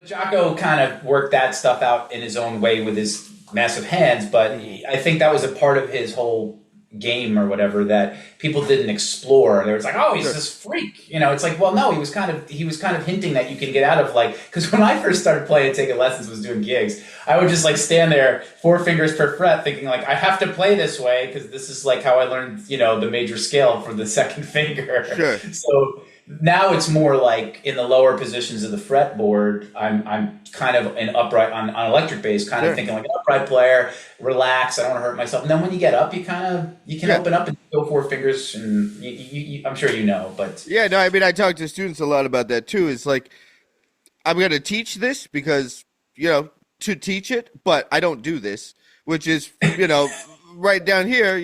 Jocko kind of worked that stuff out in his own way with his massive hands, but I think that was a part of his whole game or whatever that people didn't explore. They was like, oh, he's this freak. It's like, well, no, he was kind of hinting that you can get out of, like, because when I first started playing, taking lessons, was doing gigs, I would just like stand there 4 fingers per fret thinking like, I have to play this way because this is like how I learned, the major scale for the second finger. Sure. So now it's more like in the lower positions of the fretboard, I'm kind of an upright on electric bass, kind of thinking like an upright player, relax, I don't want to hurt myself. And then when you get up, you can open up and go 4 fingers, and you, I'm sure but yeah, no, I mean, I talk to students a lot about that too. It's like, I'm going to teach this because to teach it, but I don't do this, which is right down here,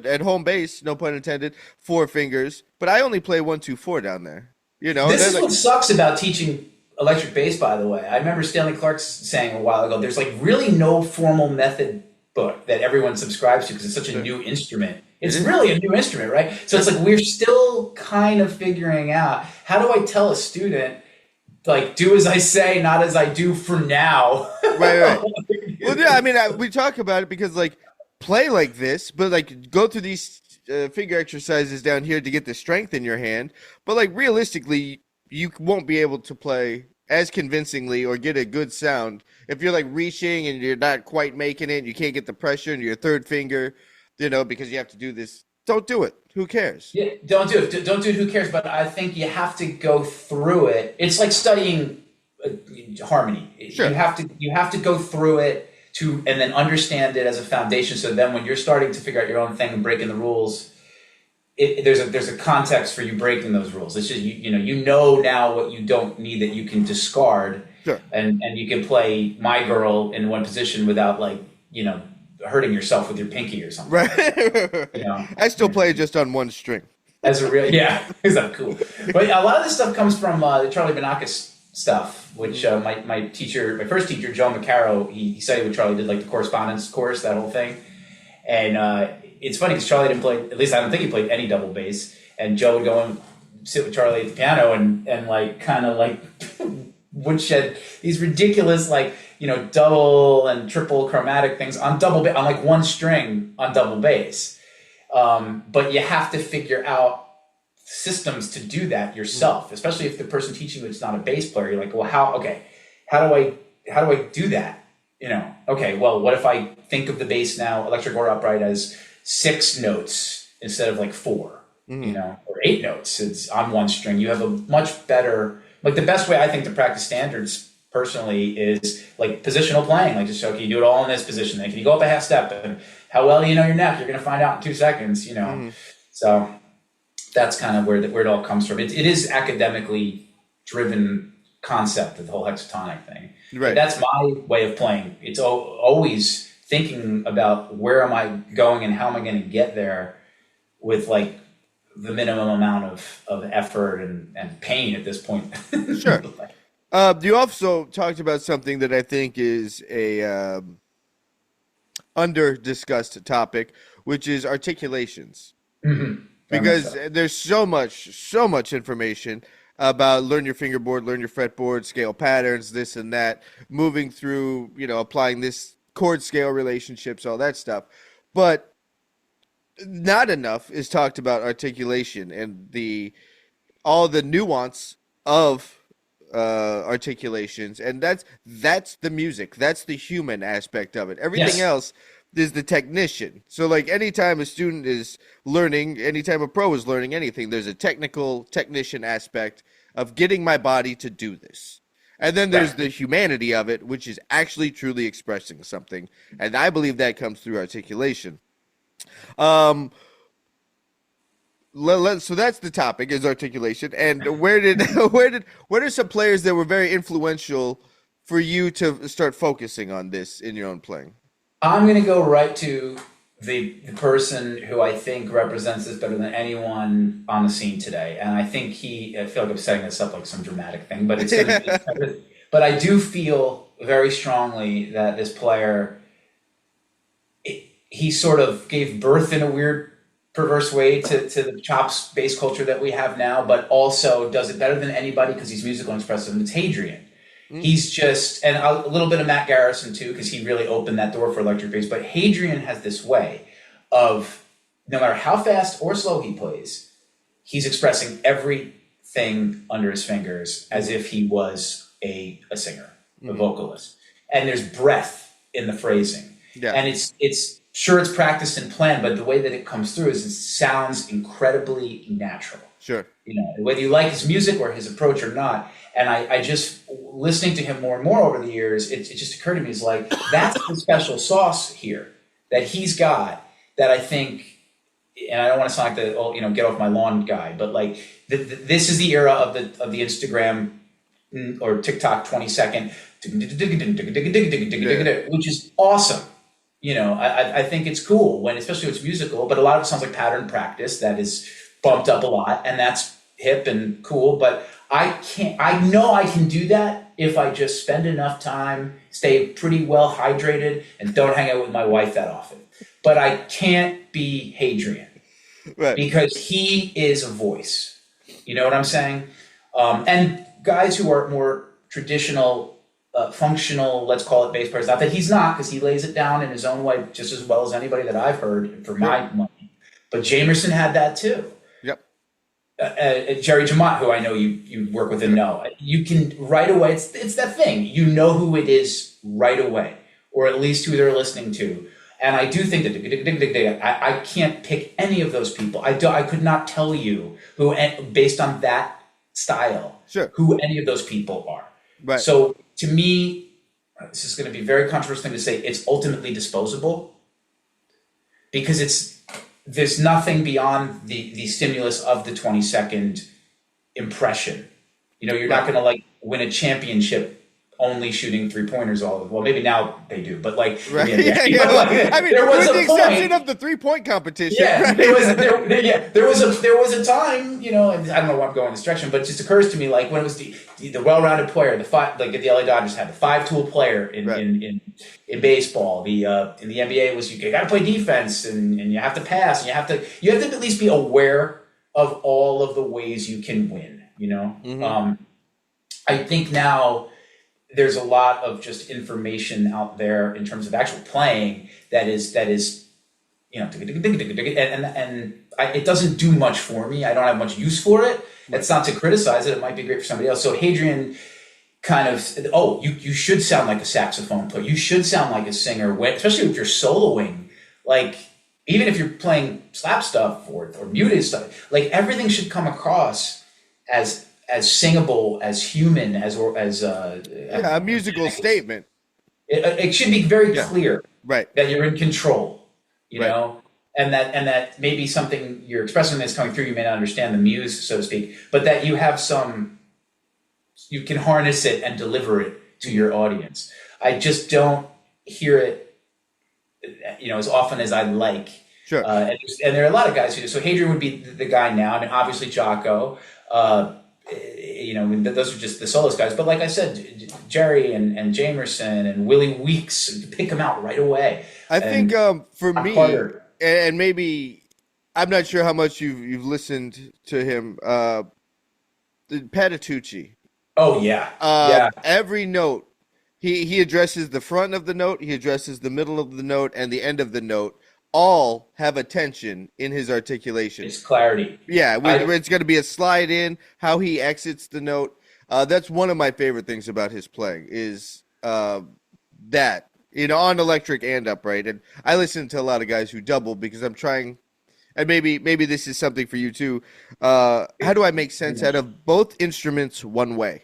at home base, no pun intended, 4 fingers, but I only play 1 2 4 down there. This is what sucks about teaching electric bass, by the way. I remember Stanley Clark saying a while ago, there's like really no formal method book that everyone subscribes to because it's such a new instrument. It's really a new instrument, right? So it's like we're still kind of figuring out, how do I tell a student, like, do as I say, not as I do for now? Right. Well, yeah, I mean, we talk about it because, like, play like this, but like go through these finger exercises down here to get the strength in your hand. But like realistically, you won't be able to play as convincingly or get a good sound. If you're like reaching and you're not quite making it, you can't get the pressure in your third finger, because you have to do this. Don't do it. Who cares? Yeah, don't do it. Don't do it. Who cares? But I think you have to go through it. It's like studying harmony. Sure. You have to go through it and then understand it as a foundation. So then when you're starting to figure out your own thing and breaking the rules, there's a context for you breaking those rules. It's just you know now what you don't need that you can discard. Sure. And you can play My Girl in one position without hurting yourself with your pinky or something. Right. I still play just on one string. As a real, is that cool? But a lot of this stuff comes from the Charlie Banakis stuff, which my first teacher, Joe Macaro, he studied with Charlie, did like the correspondence course, that whole thing. And it's funny because Charlie didn't play, at least I don't think he played any double bass. And Joe would go and sit with Charlie at the piano and like kind of like woodshed these ridiculous double and triple chromatic things on on like one string on double bass. But you have to figure out systems to do that yourself, especially if the person teaching you is not a bass player. You're like, well, how do I do that? Okay, well, what if I think of the bass now, electric or upright, as 6 notes instead of like 4, or 8 notes. It's on one string. You have a much better, the best way I think to practice standards personally is like positional playing. Like just, okay, you do it all in this position. Then can you go up a half step? And how well you know your neck, you're going to find out in 2 seconds, So that's kind of where it all comes from. It is academically driven concept of the whole hexatonic thing. Right. That's my way of playing. It's always thinking about where am I going and how am I going to get there with like the minimum amount of effort and pain at this point. Sure. You also talked about something that I think is a under discussed topic, which is articulations. Mm-hmm. Because there's so much information about learn your fingerboard, learn your fretboard, scale patterns, this and that, moving through, applying this chord scale relationships, all that stuff. But not enough is talked about articulation and all the nuance of articulations. And that's the music. That's the human aspect of it. Everything else is the technician. So like anytime a student is learning, anytime a pro is learning anything, there's a technician aspect of getting my body to do this. And then there's the humanity of it, which is actually truly expressing something. And I believe that comes through articulation. So that's the topic, is articulation. And where are some players that were very influential for you to start focusing on this in your own playing? I'm going to go right to the person who I think represents this better than anyone on the scene today. And I think I feel like I'm setting this up like some dramatic thing, but but I do feel very strongly that this player, he sort of gave birth in a weird, perverse way to the chops bass culture that we have now, but also does it better than anybody because he's musical and expressive. And it's Hadrian. He's just, and a little bit of Matt Garrison too, because he really opened that door for electric bass. But Hadrian has this way of, no matter how fast or slow he plays, he's expressing everything under his fingers as if he was a singer, a vocalist. And there's breath in the phrasing. Yeah. And it's practiced and planned, but the way that it comes through is it sounds incredibly natural. Sure. Whether you like his music or his approach or not. And I just, listening to him more and more over the years, it just occurred to me, it's like, that's the special sauce here that he's got that I think, and I don't want to sound like the, get off my lawn guy, but like, this is the era of the Instagram or TikTok 20-second, which is awesome. I think it's cool especially when it's musical, but a lot of it sounds like pattern practice that is bumped up a lot, and that's hip and cool, but I know I can do that if I just spend enough time, stay pretty well hydrated, and don't hang out with my wife that often. But I can't be Hadrian. Right. Because he is a voice. You know what I'm saying? And guys who are more traditional, functional, let's call it bass players, not that he's not, because he lays it down in his own way just as well as anybody that I've heard for my money. But Jamerson had that too. Jerry Jamont, who I know you work with and know, you can right away. It's that thing. You know who it is right away, or at least who they're listening to. And I do think that I can't pick any of those people. I could not tell you who, based on that style, who any of those people are. Right. So to me, this is going to be a very controversial thing to say. It's ultimately disposable because there's nothing beyond the stimulus of the 20-second impression. You're not going to like win a championship only shooting 3-pointers well, maybe now they do, but like, right. I mean, there was with a the exception point, of the 3-point competition. Yeah, right? there was a time, and I don't know why I'm going this direction, but it just occurs to me like when it was the well-rounded player, the LA Dodgers had the 5-tool player in baseball. In the NBA was you got to play defense and you have to pass and you have to at least be aware of all of the ways you can win. Mm-hmm. I think now there's a lot of just information out there in terms of actual playing that is and it doesn't do much for me. I don't have much use for it. That's not to criticize it. It might be great for somebody else. So Hadrian kind of, you should sound like a saxophone player. You should sound like a singer, especially if you're soloing. Like, even if you're playing slap stuff or muted stuff, like everything should come across as singable, as human, as a musical statement. It should be very clear, right? That you're in control, you know, and that maybe something you're expressing that's coming through. You may not understand the muse, so to speak, but that you have you can harness it and deliver it to your audience. I just don't hear it, as often as I'd like. Sure. And there are a lot of guys who do. So Hadrian would be the guy now. I mean, obviously Jocko. Those are just the soloist guys. But like I said, Jerry and Jamerson and Willie Weeks, pick them out right away. I think for me, and maybe I'm not sure how much you've listened to him, Patitucci. Oh yeah, Every note he addresses the front of the note, he addresses the middle of the note, and the end of the note. All have a tension in his articulation. It's clarity. Yeah, it's going to be a slide in, how he exits the note. That's one of my favorite things about his playing is that, on electric and upright. And I listen to a lot of guys who double because I'm trying, and maybe this is something for you too. How do I make sense out of both instruments one way?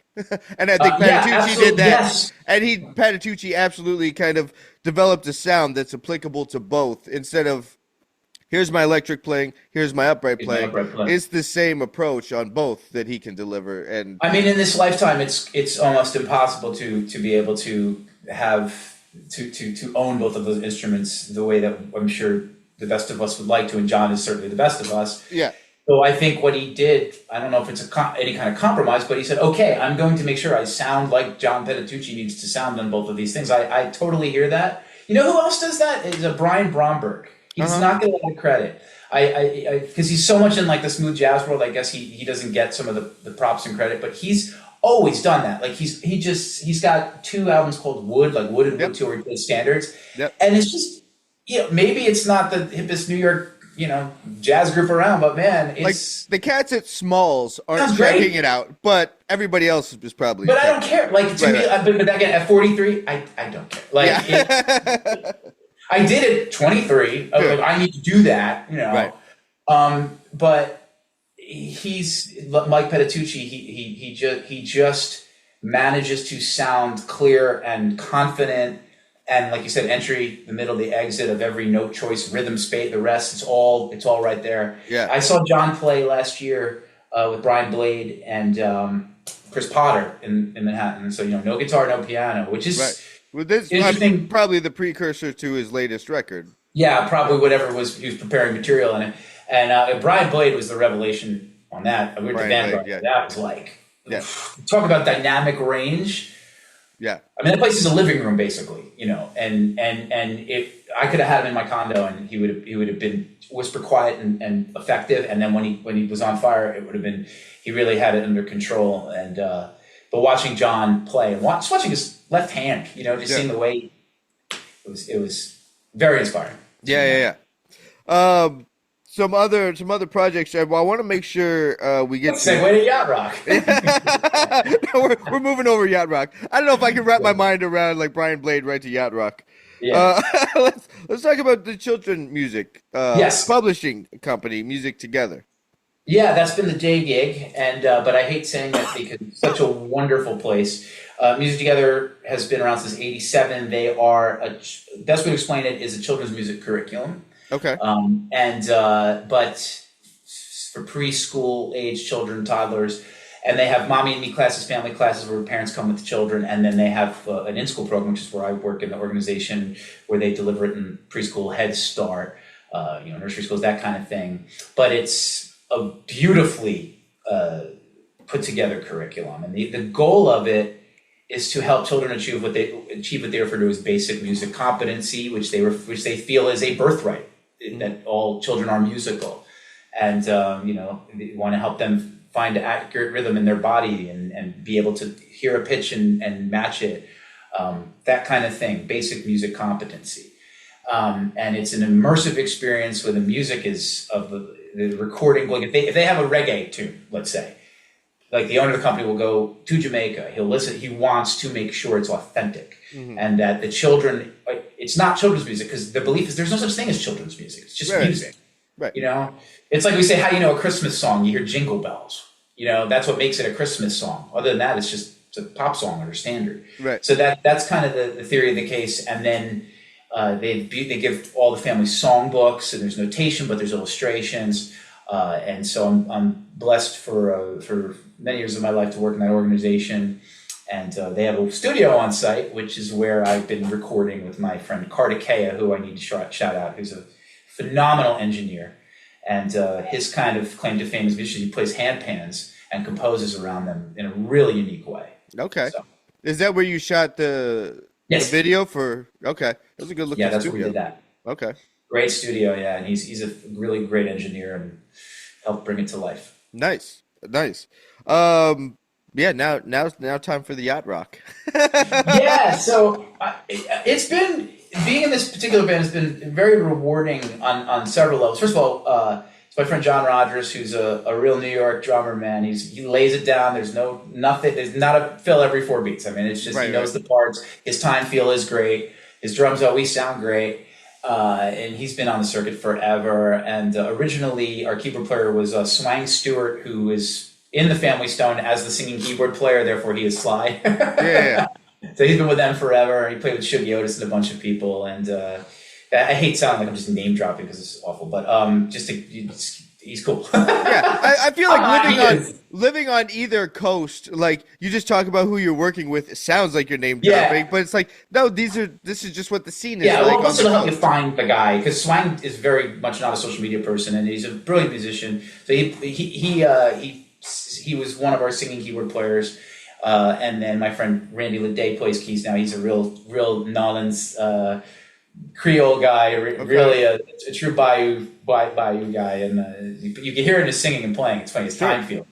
And I think Patitucci did that. Yes. And Patitucci absolutely kind of developed a sound that's applicable to both instead of here's my electric playing, here's my upright playing. It's the same approach on both that he can deliver. And I mean, in this lifetime, it's almost impossible to be able to have to own both of those instruments the way that I'm sure the best of us would like to, and John is certainly the best of us. Yeah. So I think what he did, I don't know if it's any kind of compromise, but he said, okay, I'm going to make sure I sound like John Patitucci needs to sound on both of these things. I totally hear that. You know who else does that? Is Brian Bromberg. He's not going to get credit. Because he's so much in like the smooth jazz world, I guess he doesn't get some of the props and credit, but he's always done that. Like he's got 2 albums called Wood, like Wood and Wood 2 where he plays standards. Yep. And it's just, maybe it's not the hippest New York jazz group around, but man, it's like the cats at Smalls aren't checking it out, but everybody else is probably. But I don't care. Like to me, but again, at 43, I don't care. Like I did it 23. I need to do that, Right. But he's Mike Patitucci. He just manages to sound clear and confident. And like you said, entry, the middle, the exit of every note choice, rhythm, space, the rest, it's all right there. Yeah. I saw John play last year with Brian Blade and Chris Potter in Manhattan. So, no guitar, no piano, which is Well, this interesting. Probably the precursor to his latest record. Yeah, probably whatever he was preparing material in it. And Brian Blade was the revelation on that. We were at the Vanguard. That was like, talk about dynamic range. Yeah, I mean that place is a living room basically, and if I could have had him in my condo and he would have been whisper quiet and effective, and then when he was on fire, it would have been he really had it under control. And but watching John play and watching his left hand, seeing the way it was very inspiring. Yeah. some other projects. I want to make sure we get Segue to Yacht Rock. No, we're moving over Yacht Rock. I don't know if I can wrap my mind around like Brian Blade right to Yacht Rock. Yeah. Let's talk about the children music Yes. publishing company, Music Together. Yeah, that's been the day gig, and but I hate saying that because it's such a wonderful place. Music Together has been around since '87. They are best way to explain it is a children's music curriculum. Okay. But for preschool age children, toddlers, and they have mommy and me classes, family classes where parents come with the children, and then they have an in-school program, which is where I work in the organization, where they deliver it in preschool, Head Start, nursery schools, that kind of thing. But it's a beautifully put together curriculum, and the goal of it is to help children achieve what they refer to as basic music competency, which they feel is a birthright, that all children are musical, and they want to help them find accurate rhythm in their body and be able to hear a pitch and match it, that kind of thing, basic music competency. And it's an immersive experience where the music is of the recording. Like if they have a reggae tune, let's say, like the owner of the company will go to Jamaica, he'll listen, he wants to make sure it's authentic, and that the children, it's not children's music, because the belief is there's no such thing as children's music. It's just music. Right. It's like we say, how do you know a Christmas song? You hear jingle bells. That's what makes it a Christmas song. Other than that, it's a pop song or a standard. Right. So that's kind of the theory of the case. And then they give all the family songbooks, and there's notation, but there's illustrations. And so I'm blessed for many years of my life to work in that organization. And they have a studio on site, which is where I've been recording with my friend Articulation, who I need to shout out, who's a phenomenal engineer. And his kind of claim to fame is he plays handpans and composes around them in a really unique way. Okay. So, is that where you shot the video for? Okay. That was a good looking studio. Yeah, that's where we did that. Okay. Great studio, yeah. And he's a really great engineer and helped bring it to life. Nice. Yeah, now time for the Yacht Rock. Yeah, so it's been, being in this particular band has been very rewarding on several levels. First of all, it's my friend John Rogers, who's a real New York drummer, man. He lays it down. There's not a fill every 4 beats. I mean, it's just, he knows the parts. His time feel is great. His drums always sound great. And he's been on the circuit forever. And originally our keyboard player was Swang Stewart, who is in the Family Stone as the singing keyboard player, therefore he is Sly. Yeah. So he's been with them forever. He played with Shuggy Otis and a bunch of people. And I hate sounding like I'm just name dropping because it's awful, but he's cool. Yeah, I feel like living on either coast, like you just talk about who you're working with, it sounds like you're name dropping, but it's like, no, this is just what the scene is. Yeah, like. Well, also to help you find the guy, because Swang is very much not a social media person, and he's a brilliant musician. So he was one of our singing keyboard players. And then my friend Randy Leday plays keys now. He's a real Nolans Creole guy, really a true Bayou guy. And you can hear it in his singing and playing. It's funny. His time feels.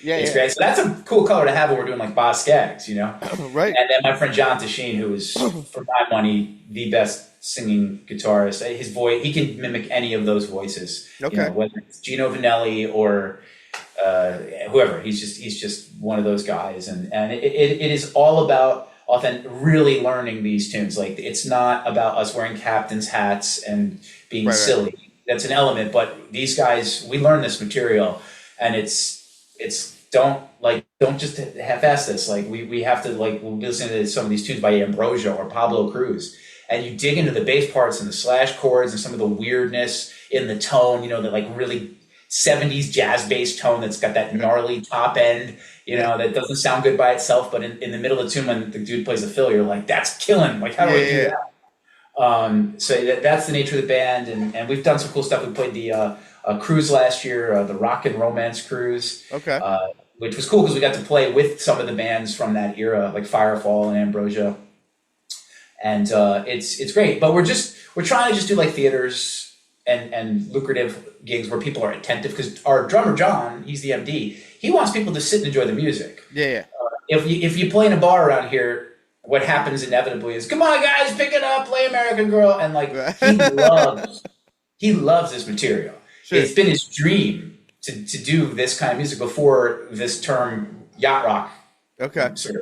It's great. So that's a cool color to have when we're doing like Boss Skaggs, Right. And then my friend John Tasheen, who is, for my money, the best singing guitarist. His voice, he can mimic any of those voices. Okay. Whether it's Gino Vanelli or whoever, he's just one of those guys, and it is all about really learning these tunes. Like, it's not about us wearing captain's hats and being silly. Right. That's an element, but these guys, we learn this material, and it's don't just half-ass this. Like we have to, like, we'll listen to some of these tunes by Ambrosia or Pablo Cruz, and you dig into the bass parts and the slash chords and some of the weirdness in the tone, the like really 70s jazz bass tone that's got that gnarly top end, that doesn't sound good by itself, but in the middle of the tune when the dude plays a fill, you're like, that's killing. Like, how do I do that? So that's the nature of the band, and we've done some cool stuff. We played the cruise last year, the Rock and Romance cruise, which was cool because we got to play with some of the bands from that era, like Firefall and Ambrosia, and it's great. But we're trying to just do like theaters and lucrative gigs where people are attentive, because our drummer John, he's the MD, he wants people to sit and enjoy the music. If you play in a bar around here, what happens inevitably is, come on guys, pick it up, play American Girl, and like he loves this material. it's been his dream to do this kind of music before this term yacht rock. Okay. Sort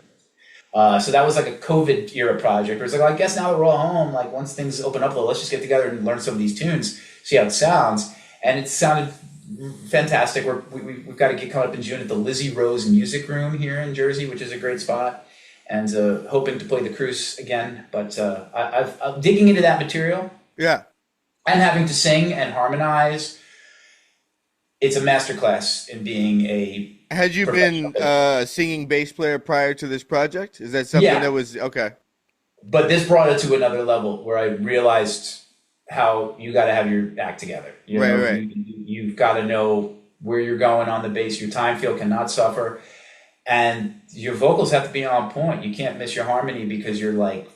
of. So that was like a COVID era project where it's like, well, I guess now that we're all home, like once things open up a little, let's just get together and learn some of these tunes, see how it sounds. And it sounded fantastic. We've got a gig coming up in June at the Lizzie Rose Music Room here in Jersey, which is a great spot. And hoping to play the cruise again. But I'm digging into that material. Yeah. And having to sing and harmonize. It's a masterclass in being a Had you been singing bass player prior to this project? Is that something that was okay? But this brought it to another level where I realized how you got to have your act together. Right. You've got to know where you're going on the bass. Your time feel cannot suffer, and your vocals have to be on point. You can't miss your harmony because you're like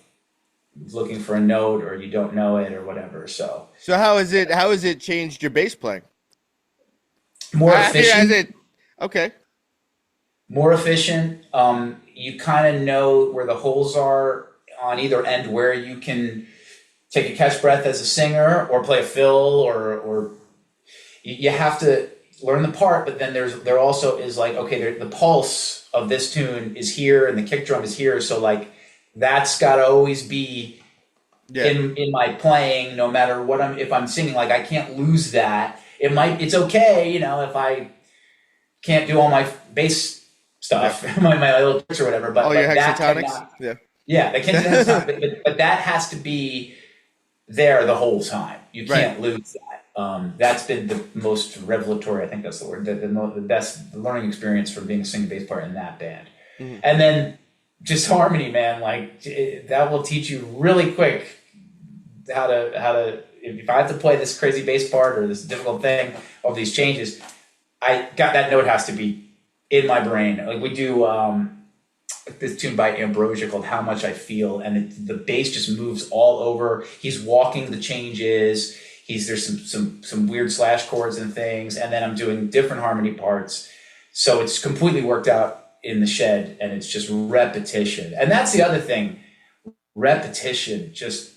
looking for a note or you don't know it or whatever. So how has it changed your bass playing? More efficient. Okay. More efficient. You kind of know where the holes are on either end, where you can take a catch breath as a singer or play a fill, or you have to learn the part. But then there also is like, okay, the pulse of this tune is here and the kick drum is here. So like that's got to always be in my playing, no matter what if I'm singing, like I can't lose that. It's okay, if I can't do all my bass stuff, my little tricks or whatever. But your that hexatonics, but that has to be there the whole time. You can't lose that. That's been the most revelatory. I think that's the word. The best learning experience from being a singing bass player in that band. Mm-hmm. And then just harmony, man. Like that will teach you really quick how to. If I have to play this crazy bass part or this difficult thing of these changes, that note has to be in my brain. Like we do this tune by Ambrosia called How Much I Feel, and the bass just moves all over. He's walking the changes. There's some weird slash chords and things, and then I'm doing different harmony parts. So it's completely worked out in the shed, and it's just repetition. And that's the other thing, repetition, just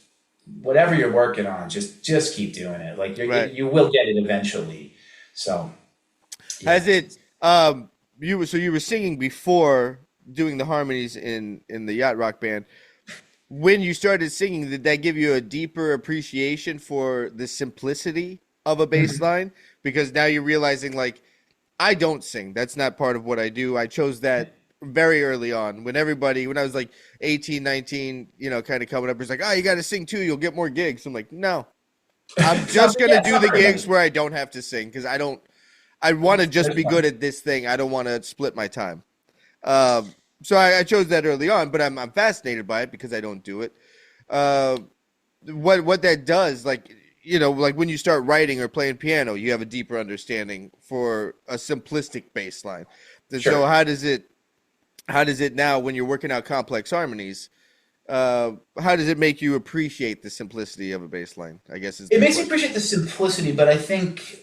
whatever you're working on, just keep doing it. Like you will get it eventually. So has it you were singing before doing the harmonies in the yacht rock band. When you started singing, did that give you a deeper appreciation for the simplicity of a bass line? Because now you're realizing, like, I don't sing. That's not part of what I do. I chose that very early on when I was like 18, 19, kind of coming up. It's like, oh, you got to sing too. You'll get more gigs. I'm like, no, I'm just going to do the gigs where I don't have to sing because I want to just be good at this thing. I don't want to split my time. So I chose that early on, but I'm fascinated by it because I don't do it. What that does, like when you start writing or playing piano, you have a deeper understanding for a simplistic bass line. And so how does it now when you're working out complex harmonies? How does it make you appreciate the simplicity of a bass line? I guess it makes me appreciate the simplicity, but I think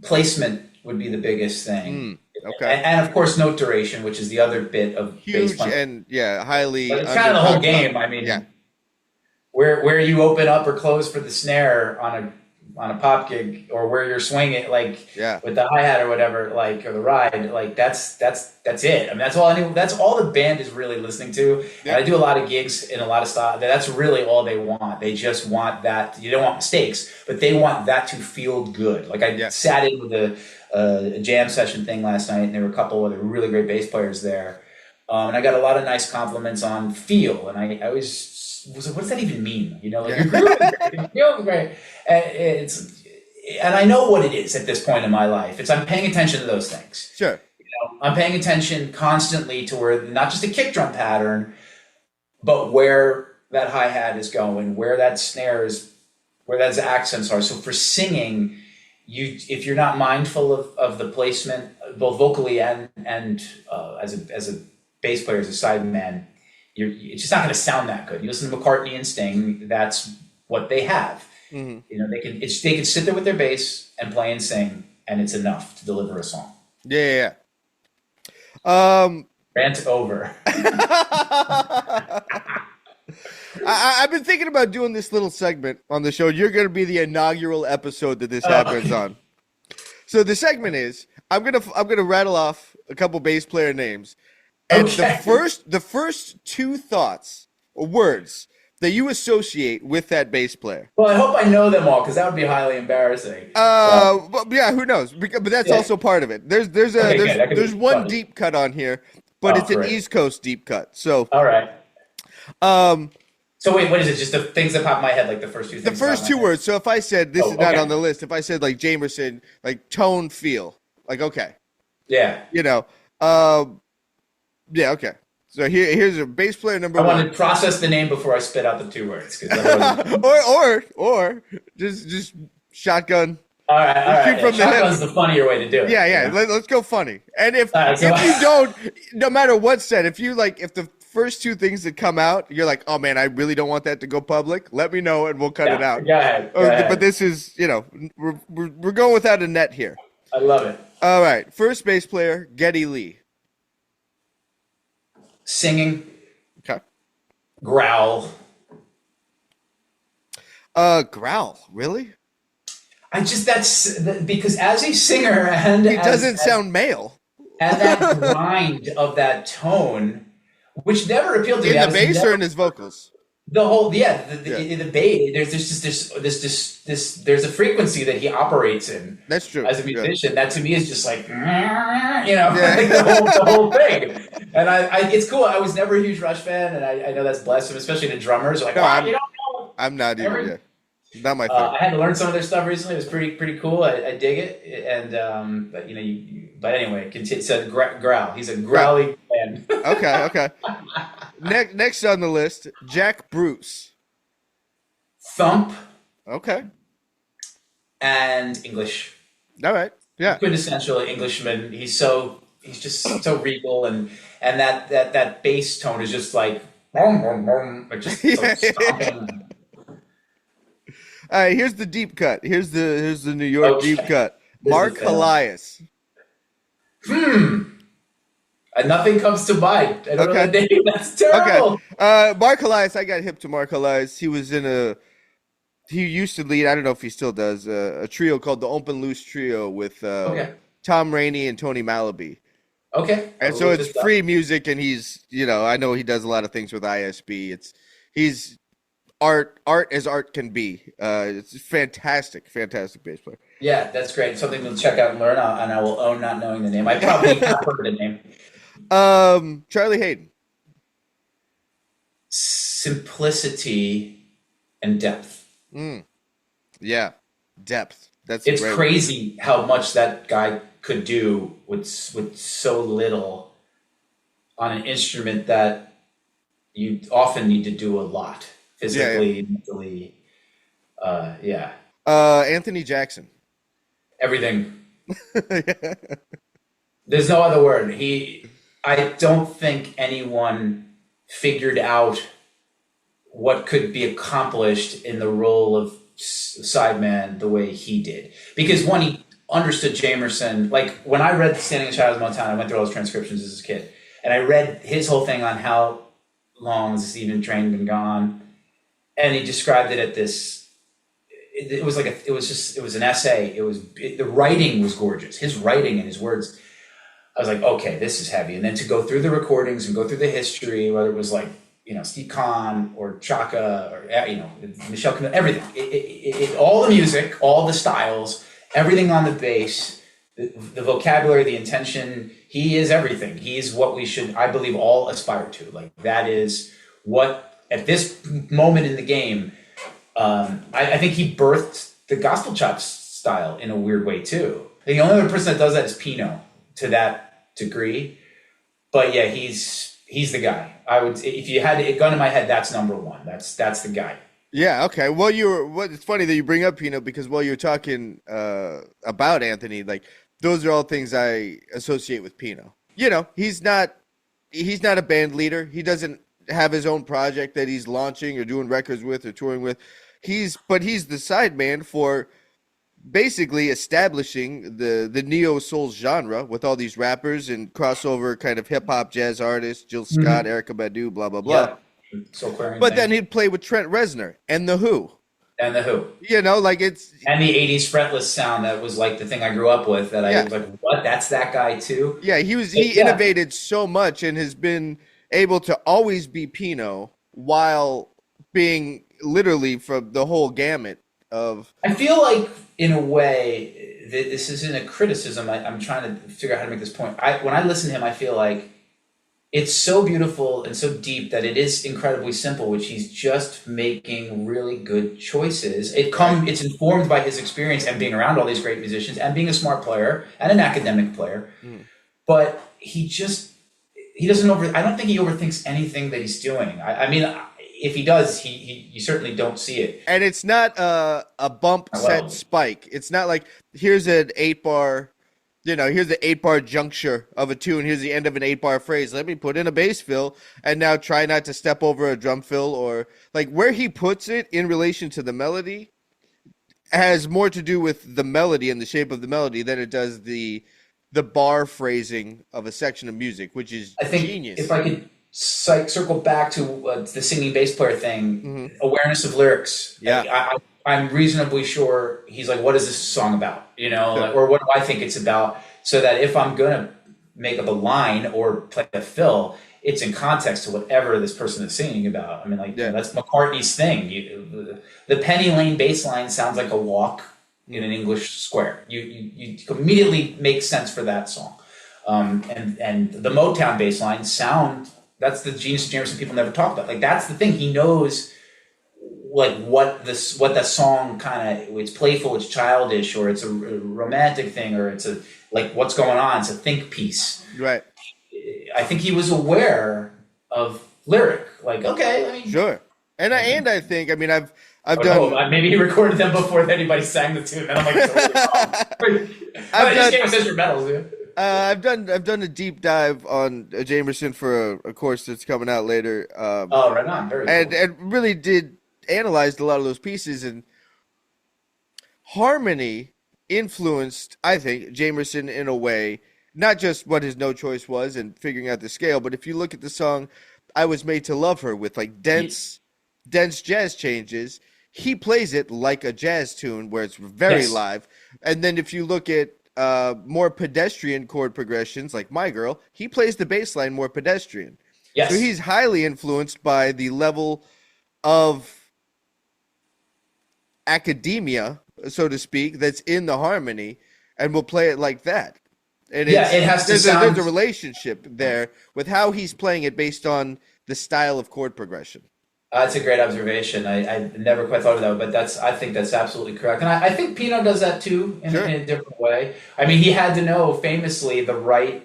placement would be the biggest thing. Okay. And of course, note duration, which is the other bit of huge bass playing. and highly. But it's kind of the whole game. I mean, where you open up or close for the snare on a pop gig, or where you're swinging with the hi-hat or whatever, or the ride, that's it. I mean, that's all the band is really listening to. Yeah. And I do a lot of gigs in a lot of style. That's really all they want. They just want that. You don't want mistakes, but they want that to feel good. Like I sat in with a jam session thing last night, and there were a couple of other really great bass players there. And I got a lot of nice compliments on feel. And I always was like, what does that even mean? You're grooving great. And I know what it is at this point in my life. I'm paying attention to those things. Sure. I'm paying attention constantly to where not just a kick drum pattern, but where that hi-hat is going, where that snare is, where those accents are. So for singing, if you're not mindful of the placement, both vocally and as a bass player, as a sideman, it's just not going to sound that good. You listen to McCartney and Sting, that's what they have. Mm-hmm. They can sit there with their bass and play and sing, and it's enough to deliver a song. Yeah. Rant over. I've been thinking about doing this little segment on the show. You're going to be the inaugural episode that this happens on. So the segment is I'm gonna rattle off a couple bass player names, and the first two thoughts or words that you associate with that bass player. Well, I hope I know them all because that would be highly embarrassing. But yeah, who knows? But that's also part of it. There's one funny. deep cut on here, but it's an East Coast deep cut. So all right. So wait, what is it? Just the things that pop in my head, like the first two things. The first two words. So if I said this is not on the list, if I said like Jamerson, like tone, feel, like okay. Yeah. You know. Yeah. Okay. So here's a bass player number one. I want to process the name before I spit out the two words. or just shotgun. All right. Shoot from the hip. Shotgun's the funnier way to do it. Yeah. Let's go funny. And if so you don't, no matter what set, if the first two things that come out, you're like, oh man, I really don't want that to go public. Let me know and we'll cut it out. Go ahead. But this is, we're going without a net here. I love it. All right, first bass player, Geddy Lee. Singing. Okay. Growl. Growl, really? That's because as a singer and he doesn't sound male. And that grind of that tone, which never appealed to me. In the bass or in his vocals? The whole, the bass. There's a frequency that he operates in. That's true. As a musician, that to me is just like, like the whole thing. And it's cool. I was never a huge Rush fan, and I know that's blessed him, especially the drummers. Like, you don't know. I'm not either. Not my thing. I had to learn some of their stuff recently. It was pretty cool. I dig it. And but anyway, so growl. He's a growly man. Okay. Next on the list, Jack Bruce. Thump. Okay. And English. All right. Yeah. Quintessential Englishman. He's just so regal, and that bass tone is just like just so stomping. All right, here's the deep cut. Here's the New York deep cut. Mark Elias. Nothing comes to mind. I don't know the name. That's terrible. Okay. Mark Elias, I got hip to Mark Elias. He used to lead, I don't know if he still does, a trio called the Open Loose Trio with Tom Rainey and Tony Malaby. Okay. And so it's free music, and he's, I know he does a lot of things with ISB. He's art as art can be. It's fantastic bass player. Yeah, that's great. Something to check out and learn, and I will own not knowing the name. I probably have heard the name. Charlie Hayden. Simplicity and depth. Yeah, depth. It's crazy how much that guy could do with so little on an instrument that you often need to do a lot physically, mentally. Anthony Jackson. Everything. There's no other word. I don't think anyone figured out what could be accomplished in the role of sideman the way he did. Because one, he understood Jamerson. Like when I read Standing in the Shadows of Motown, I went through all those transcriptions as a kid, and I read his whole thing on how long has this evening train been gone, and he described it at this. It was an essay. The writing was gorgeous. His writing and his words. I was like, okay, this is heavy. And then to go through the recordings and go through the history, whether it was like, Steve Kahn or Chaka or, Michelle Camille, everything. All the music, all the styles, everything on the bass, the vocabulary, the intention, he is everything. He is what we should, I believe, all aspire to. Like that is what, at this moment in the game, I think he birthed the gospel chops style in a weird way too. The only other person that does that is Pino to that degree. But yeah, he's the guy. I would, if you had a gun in my head, that's number one. That's the guy. Yeah. Okay. Well, it's funny that you bring up Pino because while you're talking about Anthony, like those are all things I associate with Pino. He's not a band leader. He doesn't have his own project that he's launching or doing records with or touring with. But he's the sideman for basically establishing the neo soul genre with all these rappers and crossover kind of hip hop jazz artists, Jill Scott, Erykah Badu, blah blah blah. Yeah. So but then he'd play with Trent Reznor and The Who. And the Who. You know, like it's And the 80s fretless sound that was like the thing I grew up with that I was like, what? That's that guy too? yeah, he innovated so much and has been able to always be Pino while being literally from the whole gamut of. I feel like, in a way, this isn't a criticism. I'm trying to figure out how to make this point. When I listen to him, I feel like it's so beautiful and so deep that it is incredibly simple, which he's just making really good choices. It's informed by his experience and being around all these great musicians and being a smart player and an academic player. But he doesn't I don't think he overthinks anything that he's doing. I mean, if he does, you certainly don't see it. And it's not a bump set spike. It's not like here's an 8-bar. Here's the 8-bar juncture of a tune. Here's the end of an 8-bar phrase. Let me put in a bass fill and now try not to step over a drum fill, or like where he puts it in relation to the melody has more to do with the melody and the shape of the melody than it does the bar phrasing of a section of music, which is genius. If I could circle back to the singing bass player thing, awareness of lyrics. Yeah. I'm reasonably sure he's like, what is this song about? Or what do I think it's about? So that if I'm going to make up a line or play a fill, it's in context to whatever this person is singing about. I mean, that's McCartney's thing. The Penny Lane bass line sounds like a walk in an English square. You immediately make sense for that song. And the Motown bass line that's the genius of Jamerson people never talk about. Like, that's the thing. He knows like what that song it's playful, it's childish, or it's a romantic thing, or it's like what's going on. It's a think piece. Right. I think he was aware of lyric. Like, okay, sure. And I think, I mean, I've done. Maybe he recorded them before anybody sang the tune. And I'm like, I just gave us instrumentals. I've done a deep dive on Jamerson for a course that's coming out later. Right on. Very cool. And really did analyze a lot of those pieces, and harmony influenced, I think, Jamerson in a way, not just what his No Choice was and figuring out the scale, but if you look at the song I Was Made to Love Her with like dense jazz changes, he plays it like a jazz tune where it's very live. And then if you look at more pedestrian chord progressions like My Girl, he plays the bass line more pedestrian. Yes. So he's highly influenced by the level of academia, so to speak, that's in the harmony, and will play it like that. And it has to sound. There's a relationship there with how he's playing it based on the style of chord progression. That's a great observation. I never quite thought of that, but I think that's absolutely correct. And I think Pino does that too in a different way. I mean, he had to know famously the right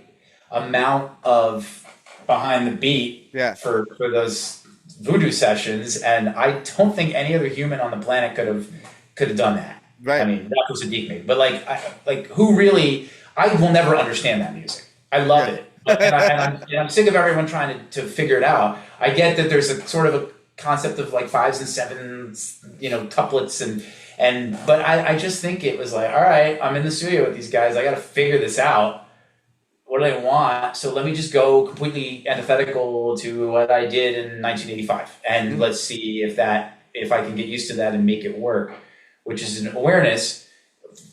amount of behind the beat for those Voodoo sessions, and I don't think any other human on the planet could have done that. Right. I mean, that was a deep made. But who really? I will never understand that music. I love it, and I'm sick of everyone trying to figure it out. I get that there's a sort of a concept of like fives and sevens, couplets, but I just think it was like, all right, I'm in the studio with these guys. I got to figure this out. What do they want? So let me just go completely antithetical to what I did in 1985, and let's see if I can get used to that and make it work, which is an awareness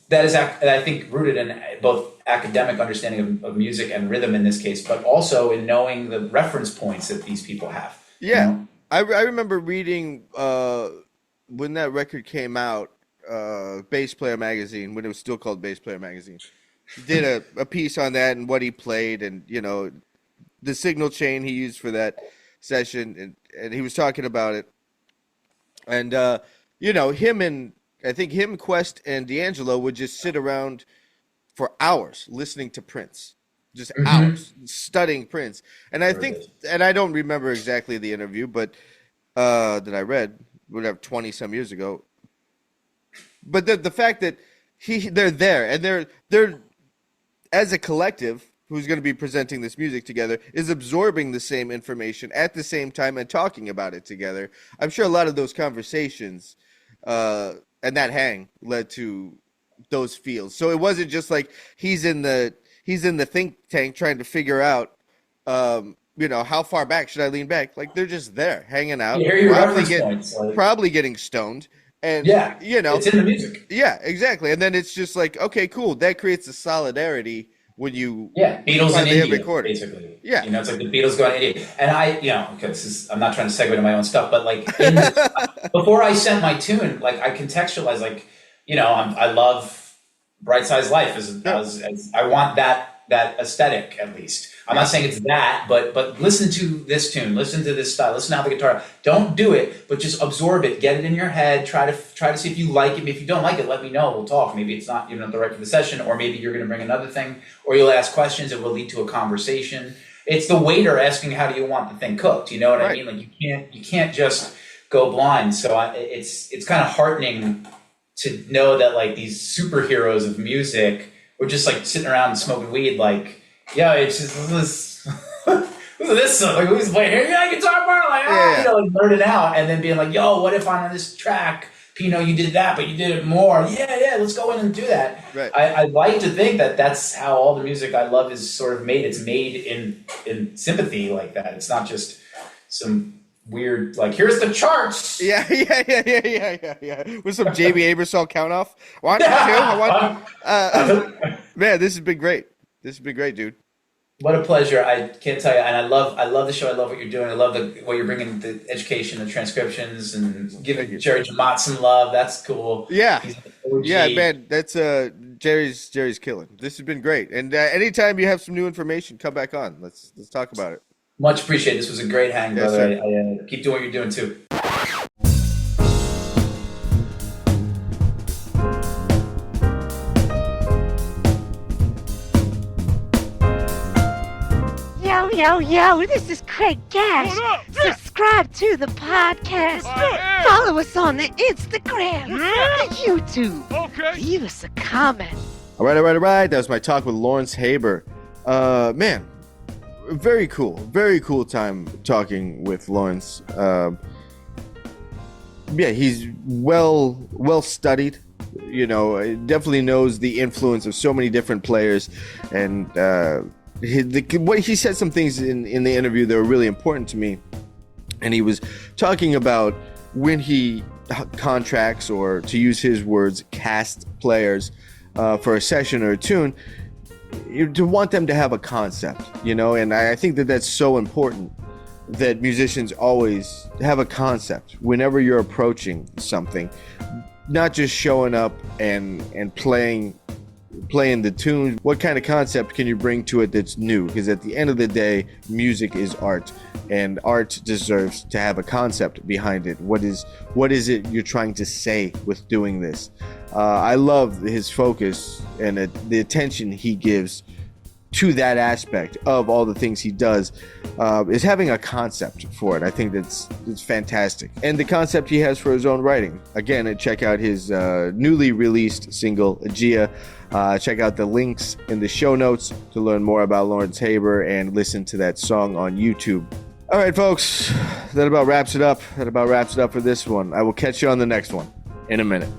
that is, I think, rooted in both academic understanding of music and rhythm in this case, but also in knowing the reference points that these people have. Yeah. I remember reading when that record came out, Bass Player Magazine, when it was still called Bass Player Magazine, did a piece on that and what he played and, the signal chain he used for that session. And he was talking about it. And, him, Quest, and D'Angelo would just sit around for hours listening to Prince. Just hours studying Prince. And I think, and I don't remember exactly the interview, but that I read, whatever, 20 some years ago. But the fact that they're there and they're as a collective who's going to be presenting this music together is absorbing the same information at the same time and talking about it together. I'm sure a lot of those conversations and that hang led to those feels. So it wasn't just like he's in the think tank trying to figure out, how far back should I lean back? Like, they're just there hanging out, probably getting stoned And Yeah, you know, it's in the music. yeah, exactly. And then it's just like, okay, cool. That creates a solidarity when you Beatles in finally have India, recorded. basically. Yeah. You know, it's like the Beatles going to India. And okay, I'm not trying to segue to my own stuff, but like before I sent my tune, like I contextualized, like, I love Bright Size Life as I want that aesthetic, at least. I'm not saying it's that, but listen to this tune, listen to this style, listen to how the guitar. Don't do it, but just absorb it, get it in your head. Try to see if you like it. If you don't like it, let me know. We'll talk. Maybe it's not the right for the session, or maybe you're going to bring another thing, or you'll ask questions. It will lead to a conversation. It's the waiter asking, "How do you want the thing cooked?" You know what I mean? Like you can't just go blind. So it's kind of heartening to know that like these superheroes of music were just like sitting around and smoking weed, like. Yeah, it's just listen to this song. Like, who's playing here? Yeah, guitar part. Like, like nerding out, and then being like, "Yo, what if on this track, Pino, you did that, but you did it more? Yeah, let's go in and do that." Right. I like to think that that's how all the music I love is sort of made. It's made in sympathy like that. It's not just some weird like here's the charts. Yeah. With some JB Abersol count off. 1, 2, 1. Man, this has been great. This has been great, dude. What a pleasure. I can't tell you. And I love the show. I love what you're doing. I love what you're bringing, the education, the transcriptions, and giving Jerry Jamot some love. That's cool. Yeah. Yeah, man. That's Jerry's killing. This has been great. And anytime you have some new information, come back on. Let's talk about it. Much appreciated. This was a great hang, brother. I keep doing what you're doing too. Yo, this is Craig Gash. Subscribe to the podcast. Follow us on the Instagram, the YouTube. Okay. Leave us a comment. All right. That was my talk with Lawrence Haber. Man, very cool time talking with Lawrence. He's well studied. Definitely knows the influence of so many different players, and he said some things in the interview that were really important to me. And he was talking about when he contracts, or to use his words, cast players for a session or a tune, to want them to have a concept, and I think that that's so important, that musicians always have a concept whenever you're approaching something, not just showing up and playing the tunes. What kind of concept can you bring to it that's new? Because at the end of the day, music is art, and art deserves to have a concept behind it. What is it you're trying to say with doing this? I love his focus and the attention he gives to that aspect of all the things he does, is having a concept for it. I think it's fantastic. And the concept he has for his own writing. Again, check out his newly released single, Aegea. Check out the links in the show notes to learn more about Lawrence Haber and listen to that song on YouTube. All right, folks, that about wraps it up. For this one. I will catch you on the next one in a minute.